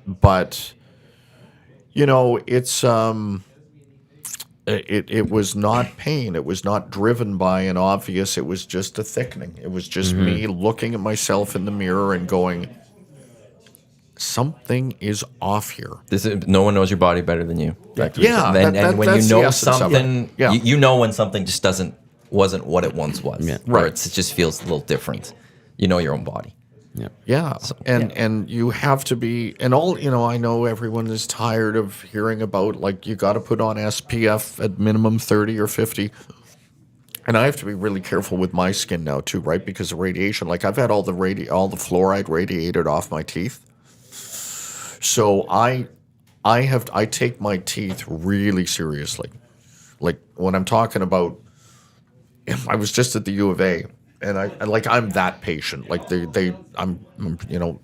But, it's, it was not pain. It was not driven by an obvious, it was just a thickening. It was just me looking at myself in the mirror and going, something is off here. No one knows your body better than you. Yeah, And when that's you the know essence of it. something, Yeah. you know when something just wasn't what it once was. Yeah. Or Right. it just feels a little different. You know your own body. Yeah, and you have to be, and I know everyone is tired of hearing about, like, you got to put on SPF at minimum 30 or 50. And I have to be really careful with my skin now too, right? Because of radiation. Like, I've had all the fluoride radiated off my teeth. So I take my teeth really seriously. Like, when I'm talking about, I was just at the U of A. And I'm that patient. Like I'm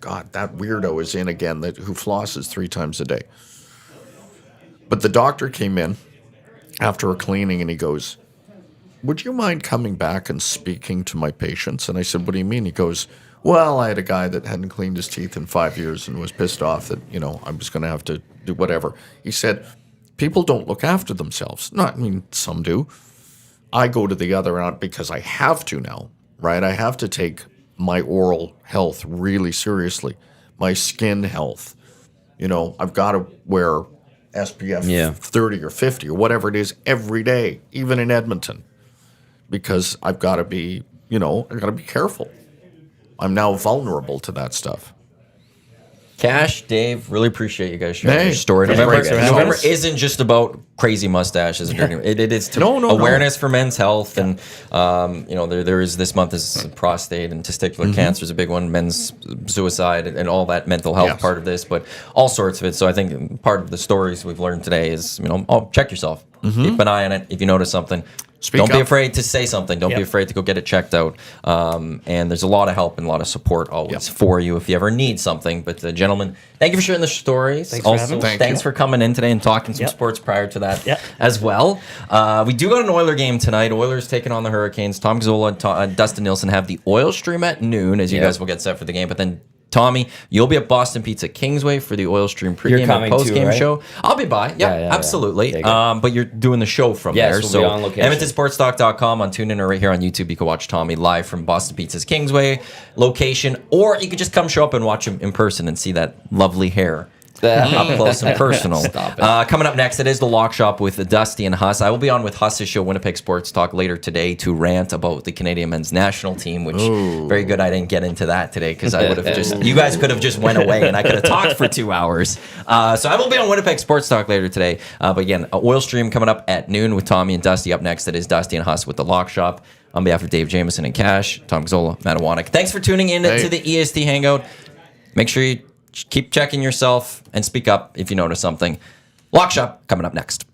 God, that weirdo is in again who flosses 3 times a day. But the doctor came in after a cleaning and he goes, "Would you mind coming back and speaking to my patients?" And I said, "What do you mean?" He goes, "Well, I had a guy that hadn't cleaned his teeth in 5 years and was pissed off that, I was going to have to do whatever." He said, "People don't look after themselves." No, I mean, some do. I go to the other end because I have to now. Right, I have to take my oral health really seriously, my skin health. I've got to wear SPF 30 or 50 or whatever it is every day, even in Edmonton, because I've got to be, I've got to be careful. I'm now vulnerable to that stuff. Cash, Dave, really appreciate you guys sharing Hey, your story. thanks, November, guys. November isn't just about crazy mustaches. It is to No. awareness for men's health. And, there is this month is prostate and testicular cancer is a big one, men's suicide and all that mental health part of this, but all sorts of it. So I think part of the stories we've learned today is, check yourself. Keep an eye on it. If you notice something, don't be afraid to say something. Don't be afraid to go get it checked out. And there's a lot of help and a lot of support always for you if you ever need something. But gentlemen, thank you for sharing the stories. Thanks for having me. Thanks for coming in today and talking some sports prior to that as well. We do got an Oiler game tonight. Oilers taking on the Hurricanes. Tom Gazzola and Dustin Nielsen have the Oil Stream at noon as you guys will get set for the game. But then Tommy, you'll be at Boston Pizza Kingsway for the Oil Stream pregame and postgame show. I'll be by. Yeah, absolutely. But you're doing the show from there. We'll so be on location. EdmontonSportsTalk.com on TuneIn or right here on YouTube. You can watch Tommy live from Boston Pizza's Kingsway location, or you could just come show up and watch him in person and see that lovely hair. Up close and personal. Stop it. Coming up next, it is the Lock Shop with Dusty and Huss. I will be on with Huss's show, Winnipeg Sports Talk, later today to rant about the Canadian men's national team, which very good. I didn't get into that today because I would have you guys could have just went away and I could have talked for 2 hours. So I will be on Winnipeg Sports Talk later today. But again, Oil Stream coming up at noon with Tommy and Dusty. Up next, it is Dusty and Huss with the Lock Shop. On behalf of Dave Jamieson and Cash, Tom Gazzola, Matt Iwanyk. Thanks for tuning in to the EST Hangout. Make sure you keep checking yourself and speak up if you notice something. Lock Shop coming up next.